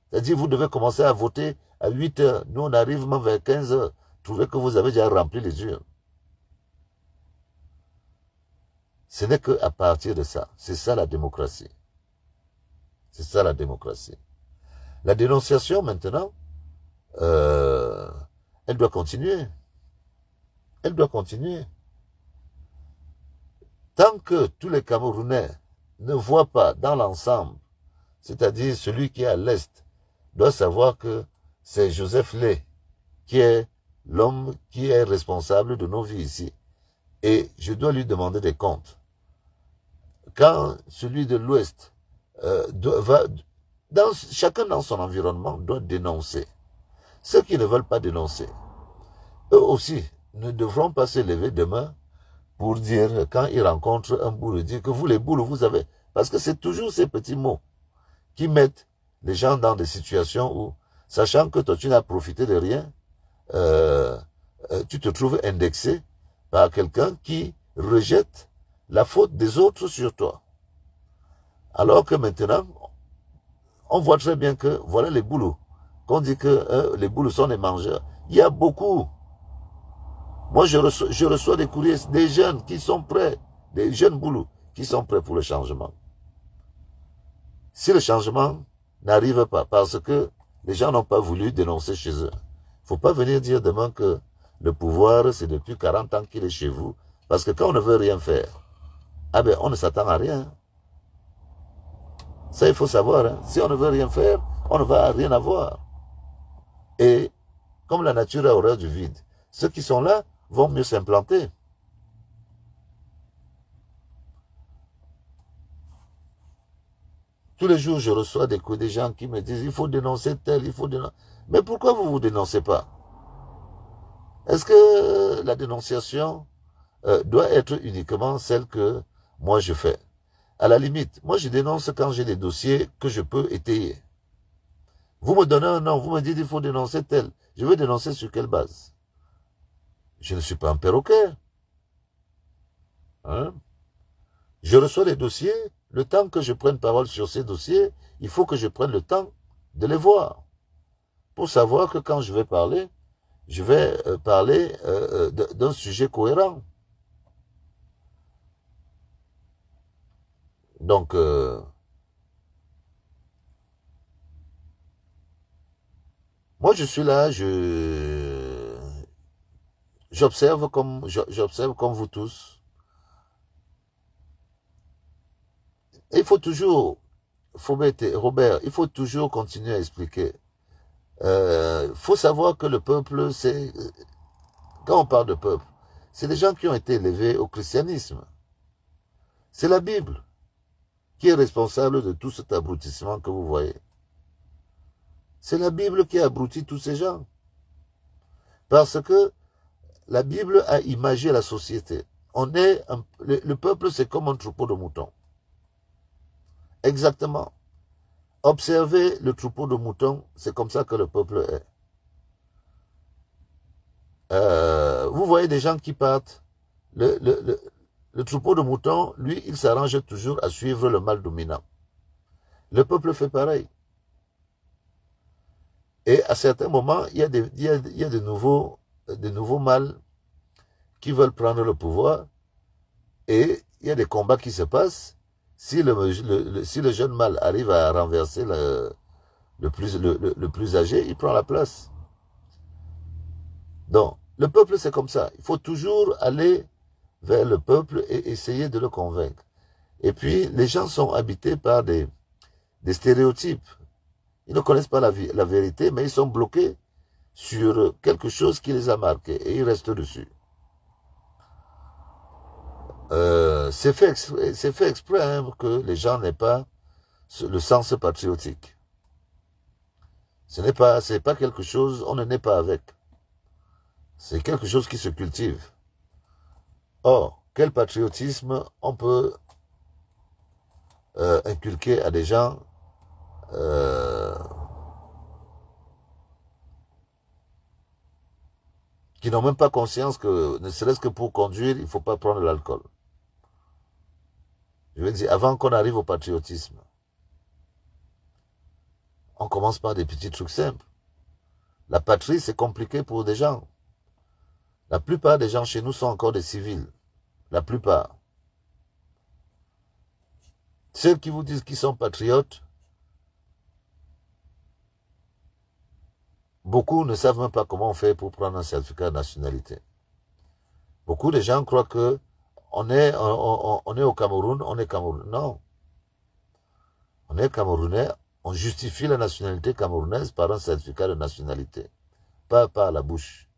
C'est-à-dire vous devez commencer à voter à 8 heures. Nous, on arrive même vers 15 heures. Trouvez que vous avez déjà rempli les urnes. Ce n'est qu'à partir de ça. C'est ça la démocratie. C'est ça la démocratie. La dénonciation, maintenant, elle doit continuer. Elle doit continuer. Tant que tous les Camerounais ne voient pas dans l'ensemble, c'est-à-dire celui qui est à l'Est, doit savoir que c'est Joseph Lé qui est l'homme qui est responsable de nos vies ici. Et je dois lui demander des comptes. Quand celui de l'Ouest chacun dans son environnement doit dénoncer. Ceux qui ne veulent pas dénoncer, eux aussi ne devront pas se lever demain pour dire, quand ils rencontrent un boulot, dire que vous les boules, vous avez... Parce que c'est toujours ces petits mots qui mettent les gens dans des situations où, sachant que toi tu n'as profité de rien, tu te trouves indexé par quelqu'un qui rejette la faute des autres sur toi. Alors que maintenant, on voit très bien que voilà les boulots. Qu'on dit que les boulots sont des mangeurs. Il y a beaucoup. Moi, je reçois des courriers des jeunes qui sont prêts, des jeunes boulots qui sont prêts pour le changement. Si le changement n'arrive pas parce que les gens n'ont pas voulu dénoncer chez eux, il ne faut pas venir dire demain que le pouvoir, c'est depuis 40 ans qu'il est chez vous. Parce que quand on ne veut rien faire, ah ben, on ne s'attend à rien. Ça, il faut savoir. Hein. Si on ne veut rien faire, on ne va rien avoir. Et comme la nature a horreur du vide, ceux qui sont là vont mieux s'implanter. Tous les jours, je reçois des coups des gens qui me disent il faut dénoncer tel, il faut dénoncer. Mais pourquoi vous ne vous dénoncez pas? Est-ce que la dénonciation doit être uniquement celle que moi je fais? À la limite, moi je dénonce quand j'ai des dossiers que je peux étayer. Vous me donnez un nom, vous me dites il faut dénoncer tel. Je veux dénoncer sur quelle base? Je ne suis pas un perroquet. Hein? Je reçois les dossiers, le temps que je prenne parole sur ces dossiers, il faut que je prenne le temps de les voir, pour savoir que quand je vais parler, je vais parler d'un sujet cohérent. Donc, moi je suis là, j'observe comme vous tous. Et il faut toujours, Robert, il faut toujours continuer à expliquer. Faut savoir que le peuple, quand on parle de peuple, c'est des gens qui ont été élevés au christianisme. C'est la Bible qui est responsable de tout cet abrutissement que vous voyez. C'est la Bible qui a abruti tous ces gens. Parce que la Bible a imagé la société. Le peuple, c'est comme un troupeau de moutons. Exactement. Observez le troupeau de moutons, c'est comme ça que le peuple est. Vous voyez des gens qui partent. Le troupeau de moutons, lui, il s'arrange toujours à suivre le mâle dominant. Le peuple fait pareil. Et à certains moments, il y a de nouveaux mâles qui veulent prendre le pouvoir. Et il y a des combats qui se passent. Si le jeune mâle arrive à renverser le plus âgé, il prend la place. Donc, le peuple, c'est comme ça. Il faut toujours aller vers le peuple et essayer de le convaincre. Et puis, les gens sont habités par des stéréotypes. Ils ne connaissent pas la vérité, mais ils sont bloqués sur quelque chose qui les a marqués et ils restent dessus. C'est fait exprès hein, que les gens n'aient pas le sens patriotique. C'est pas quelque chose, on ne naît pas avec. C'est quelque chose qui se cultive. Or, quel patriotisme on peut inculquer à des gens qui n'ont même pas conscience que, ne serait-ce que pour conduire, il ne faut pas prendre l'alcool. Je veux dire, avant qu'on arrive au patriotisme, on commence par des petits trucs simples. La patrie, c'est compliqué pour des gens. La plupart des gens chez nous sont encore des civils. La plupart. Ceux qui vous disent qu'ils sont patriotes, beaucoup ne savent même pas comment on fait pour prendre un certificat de nationalité. Beaucoup de gens croient que on est au Cameroun, on est Camerounais. Non. On est Camerounais, on justifie la nationalité camerounaise par un certificat de nationalité. Pas par la bouche.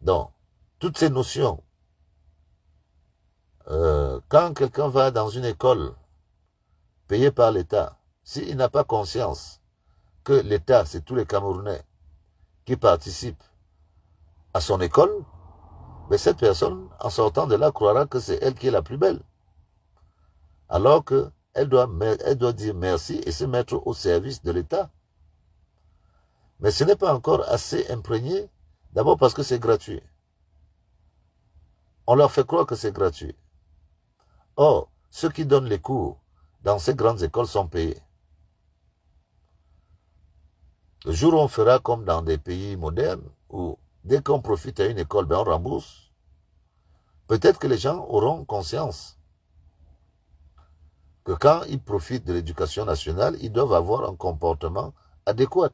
Donc, toutes ces notions, quand quelqu'un va dans une école payée par l'État, s'il n'a pas conscience que l'État, c'est tous les Camerounais qui participent à son école, mais cette personne, en sortant de là, croira que c'est elle qui est la plus belle. Alors qu'elle doit dire merci et se mettre au service de l'État. Mais ce n'est pas encore assez imprégné, d'abord parce que c'est gratuit. On leur fait croire que c'est gratuit. Or, ceux qui donnent les cours dans ces grandes écoles sont payés. Le jour où on fera comme dans des pays modernes, où dès qu'on profite à une école, ben on rembourse, peut-être que les gens auront conscience que quand ils profitent de l'éducation nationale, ils doivent avoir un comportement adéquat.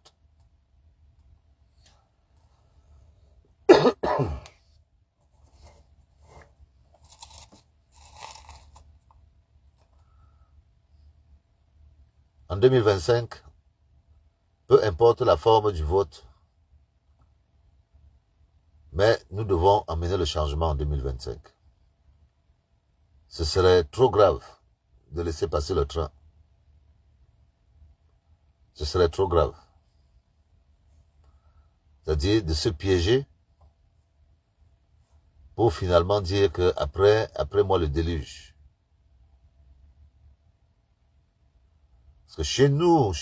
En 2025, peu importe la forme du vote, mais nous devons amener le changement en 2025. Ce serait trop grave de laisser passer le train. Ce serait trop grave. C'est-à-dire de se piéger pour finalement dire que après moi le déluge. Parce que chez nous,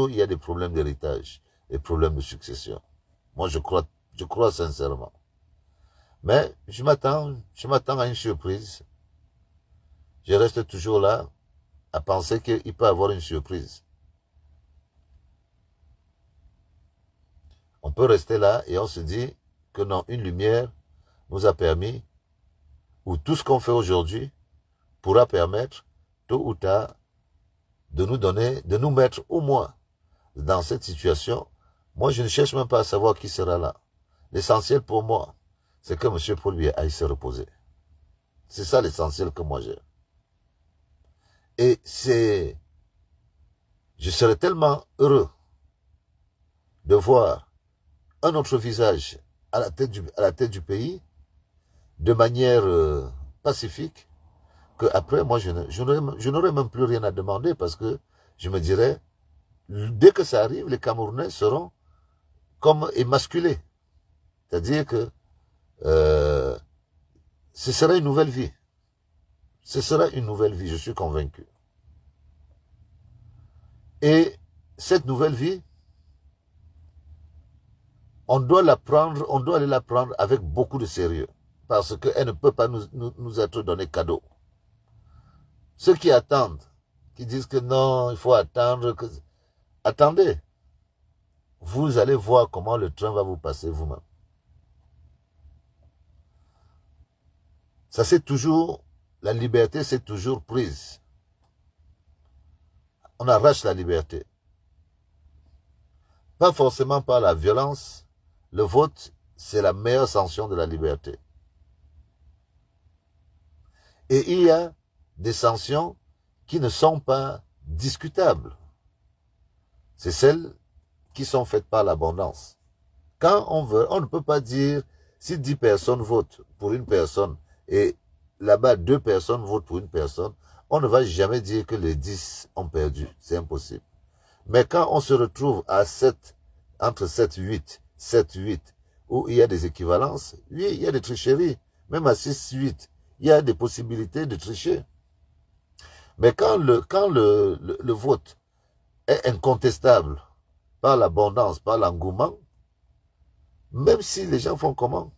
il y a des problèmes d'héritage, des problèmes de succession. Moi, je crois sincèrement. Mais je m'attends à une surprise. Je reste toujours là. à penser qu'il peut avoir une surprise. On peut rester là et on se dit que non, une lumière nous a permis, ou tout ce qu'on fait aujourd'hui pourra permettre, tôt ou tard, de nous donner, de nous mettre au moins dans cette situation. Moi, je ne cherche même pas à savoir qui sera là. L'essentiel pour moi, c'est que M. Paul Biya aille se reposer. C'est ça l'essentiel que moi j'ai. Et je serais tellement heureux de voir un autre visage à la tête du pays, de manière pacifique, que après moi, je n'aurais même plus rien à demander parce que je me dirais, dès que ça arrive, les Camerounais seront comme émasculés. C'est-à-dire que ce sera une nouvelle vie. Ce sera une nouvelle vie, je suis convaincu. Et cette nouvelle vie, on doit aller la prendre avec beaucoup de sérieux. Parce qu'elle ne peut pas nous être donnée cadeau. Ceux qui attendent, qui disent que non, il faut attendre, attendez. Vous allez voir comment le train va vous passer vous-même. Ça c'est toujours, la liberté c'est toujours prise. On arrache la liberté. Pas forcément par la violence. Le vote, c'est la meilleure sanction de la liberté. Et il y a des sanctions qui ne sont pas discutables. C'est celles qui sont faites par l'abondance. Quand on veut, on ne peut pas dire, si 10 personnes votent pour une personne et là-bas 2 personnes votent pour une personne, on ne va jamais dire que les 10 ont perdu. C'est impossible. Mais quand on se retrouve à 7, entre 7, 8, 7, 8, où il y a des équivalences, oui, il y a des tricheries. Même à 6, 8, il y a des possibilités de tricher. Mais quand le vote est incontestable par l'abondance, par l'engouement, même si les gens font comment?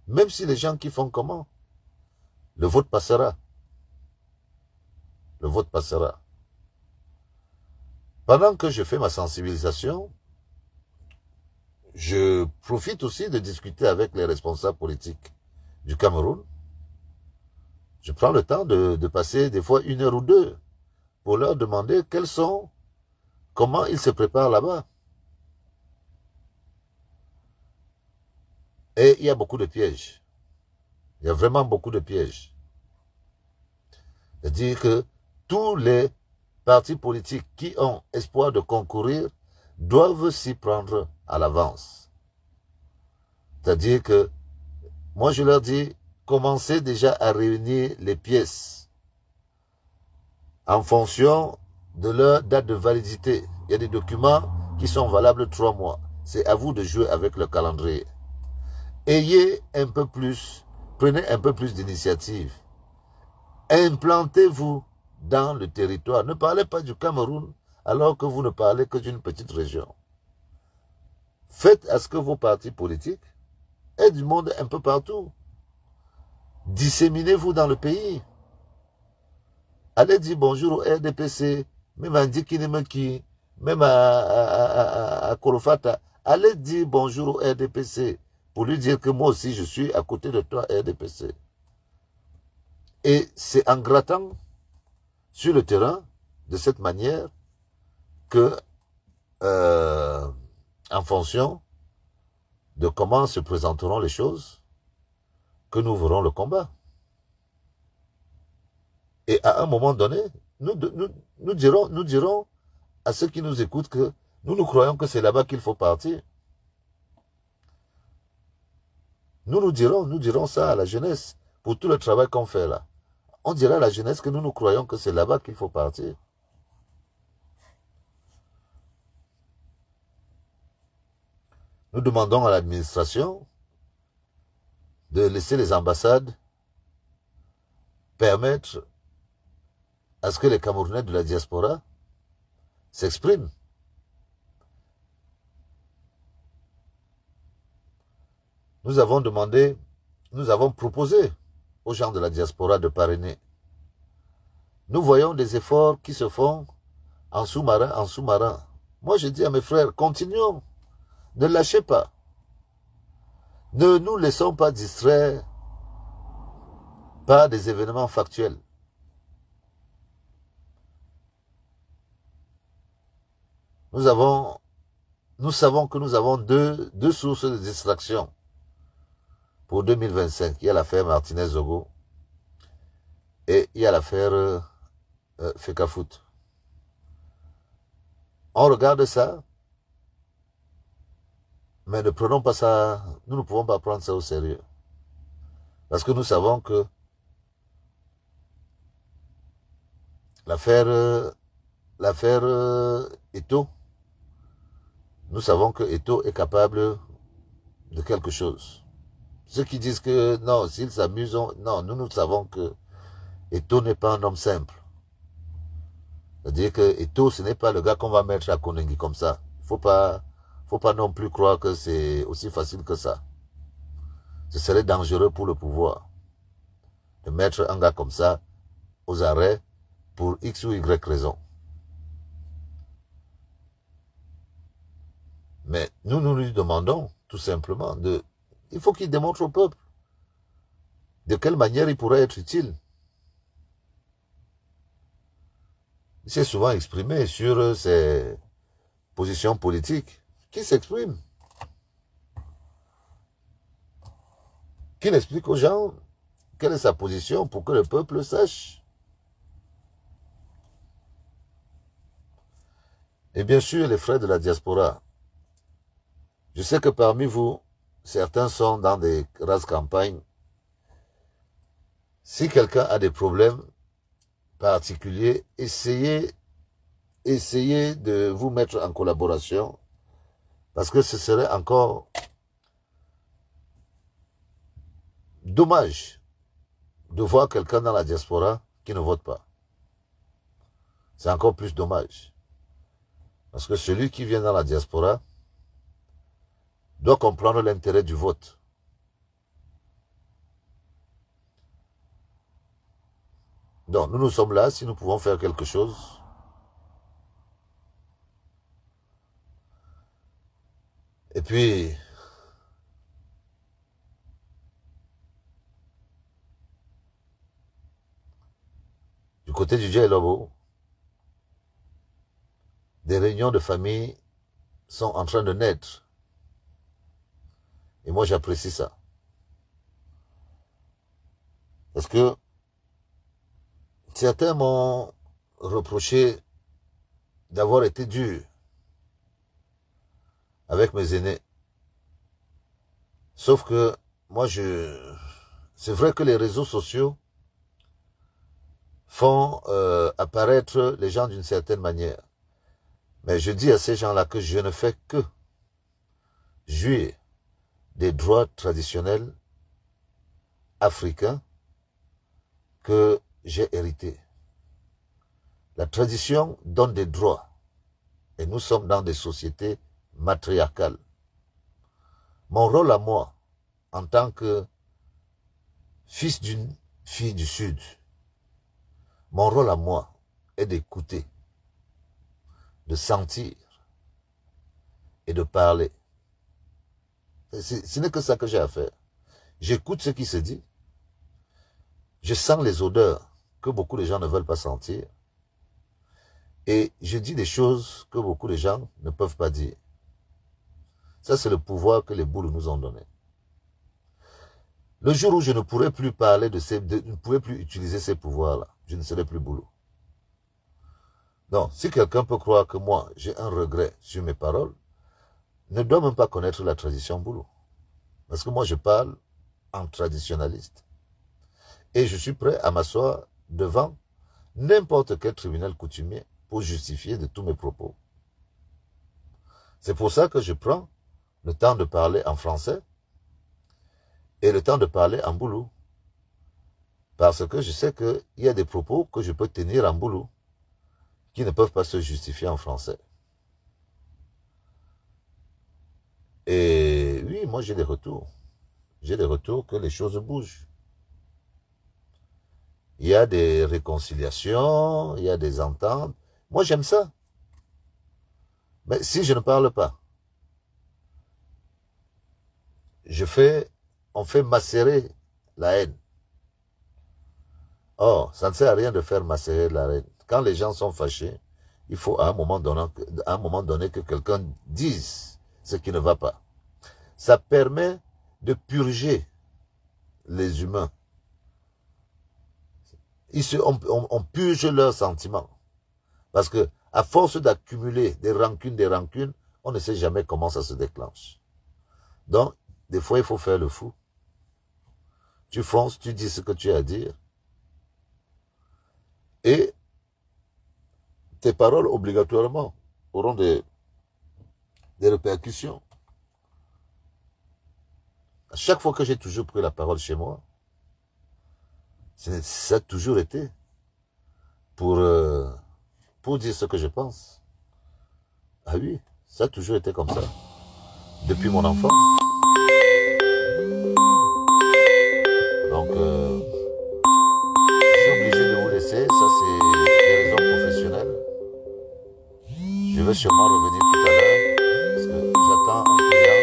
Même si les gens qui font comment? Le vote passera. Le vote passera. Pendant que je fais ma sensibilisation, je profite aussi de discuter avec les responsables politiques du Cameroun. Je prends le temps de passer des fois 1 heure ou 2 pour leur demander comment ils se préparent là-bas. Et il y a beaucoup de pièges. Il y a vraiment beaucoup de pièges. C'est-à-dire que tous les partis politiques qui ont espoir de concourir doivent s'y prendre à l'avance. C'est-à-dire que, moi je leur dis, commencez déjà à réunir les pièces en fonction de leur date de validité. Il y a des documents qui sont valables 3 mois. C'est à vous de jouer avec le calendrier. Ayez un peu plus, prenez un peu plus d'initiative. Implantez-vous dans le territoire. Ne parlez pas du Cameroun alors que vous ne parlez que d'une petite région. Faites à ce que vos partis politiques aient du monde un peu partout. Disséminez-vous dans le pays. Allez dire bonjour au RDPC, même à Ndikinimeki, même à Korofata. Allez dire bonjour au RDPC pour lui dire que moi aussi je suis à côté de toi, RDPC. Et c'est en grattant sur le terrain de cette manière que, en fonction de comment se présenteront les choses, que nous verrons le combat. Et à un moment donné, nous dirons à ceux qui nous écoutent que nous croyons que c'est là-bas qu'il faut partir. Nous dirons ça à la jeunesse, pour tout le travail qu'on fait là. On dira à la jeunesse que nous croyons que c'est là-bas qu'il faut partir. Nous demandons à l'administration de laisser les ambassades permettre à ce que les Camerounais de la diaspora s'expriment. Nous avons proposé aux gens de la diaspora de parrainer. Nous voyons des efforts qui se font en sous-marin, en sous-marin. Moi, je dis à mes frères, continuons. Ne lâchez pas. Ne nous laissons pas distraire par des événements factuels. Nous savons que nous avons deux sources de distraction pour 2025. Il y a l'affaire Martinez-Zogo et il y a l'affaire Fekafoot. On regarde ça, mais ne prenons pas ça, nous ne pouvons pas prendre ça au sérieux. Parce que nous savons que l'affaire Eto'o, nous savons que Eto'o est capable de quelque chose. Ceux qui disent que non, s'ils s'amusent, non, nous savons que Eto'o n'est pas un homme simple. C'est-à-dire que Eto'o, ce n'est pas le gars qu'on va mettre à Konengi comme ça. Faut pas non plus croire que c'est aussi facile que ça. Ce serait dangereux pour le pouvoir de mettre un gars comme ça aux arrêts pour X ou Y raison. Mais nous lui demandons tout simplement il faut qu'il démontre au peuple de quelle manière il pourrait être utile. Il s'est souvent exprimé sur ses positions politiques. Qu'il s'exprime. Qu'il explique aux gens quelle est sa position pour que le peuple sache. Et bien sûr, les frères de la diaspora. Je sais que parmi vous, certains sont dans des grasses campagnes. Si quelqu'un a des problèmes particuliers, essayez de vous mettre en collaboration, parce que ce serait encore dommage de voir quelqu'un dans la diaspora qui ne vote pas. C'est encore plus dommage. Parce que celui qui vient dans la diaspora doit comprendre l'intérêt du vote. Donc, nous sommes là, si nous pouvons faire quelque chose. Et puis, du côté du Djai-Lobo, des réunions de famille sont en train de naître. Et moi, j'apprécie ça. Parce que certains m'ont reproché d'avoir été dur avec mes aînés. Sauf que moi, c'est vrai que les réseaux sociaux font apparaître les gens d'une certaine manière. Mais je dis à ces gens-là que je ne fais que jouir des droits traditionnels africains que j'ai hérités. La tradition donne des droits. Et nous sommes dans des sociétés matriarcales. Mon rôle à moi, en tant que fils d'une fille du Sud, mon rôle à moi est d'écouter, de sentir et de parler. Ce n'est que ça que j'ai à faire. J'écoute ce qui se dit. Je sens les odeurs que beaucoup de gens ne veulent pas sentir. Et je dis des choses que beaucoup de gens ne peuvent pas dire. Ça, c'est le pouvoir que les boules nous ont donné. Le jour où je ne pourrai plus parler ne pourrai plus utiliser ces pouvoirs-là, je ne serai plus boulot. Donc, si quelqu'un peut croire que moi, j'ai un regret sur mes paroles, ne doit même pas connaître la tradition boulot. Parce que moi, je parle en traditionnaliste. Et je suis prêt à m'asseoir devant n'importe quel tribunal coutumier pour justifier de tous mes propos. C'est pour ça que je prends le temps de parler en français et le temps de parler en boulot. Parce que je sais qu'il y a des propos que je peux tenir en boulot qui ne peuvent pas se justifier en français. Et oui, moi j'ai des retours. J'ai des retours que les choses bougent. il y a des réconciliations, il y a des ententes. Moi, j'aime ça. Mais si je ne parle pas, on fait macérer la haine. Or, ça ne sert à rien de faire macérer la haine. Quand les gens sont fâchés, il faut à un moment donné que quelqu'un dise ce qui ne va pas. Ça permet de purger les humains. On purge leurs sentiments. Parce que, à force d'accumuler des rancunes, on ne sait jamais comment ça se déclenche. Donc, des fois, il faut faire le fou. Tu fonces, tu dis ce que tu as à dire. Et tes paroles, obligatoirement, auront des répercussions. À chaque fois que j'ai toujours pris la parole chez moi, ça a toujours été pour dire ce que je pense. Ah oui, ça a toujours été comme ça. Depuis mon enfance. Donc, je suis obligé de vous laisser. Ça, c'est des raisons professionnelles. Je vais sûrement revenir tout à l'heure. Parce que j'attends un client.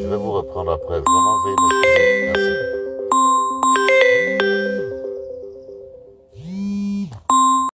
Je vais vous reprendre après. Vraiment, veuillez m'excuser.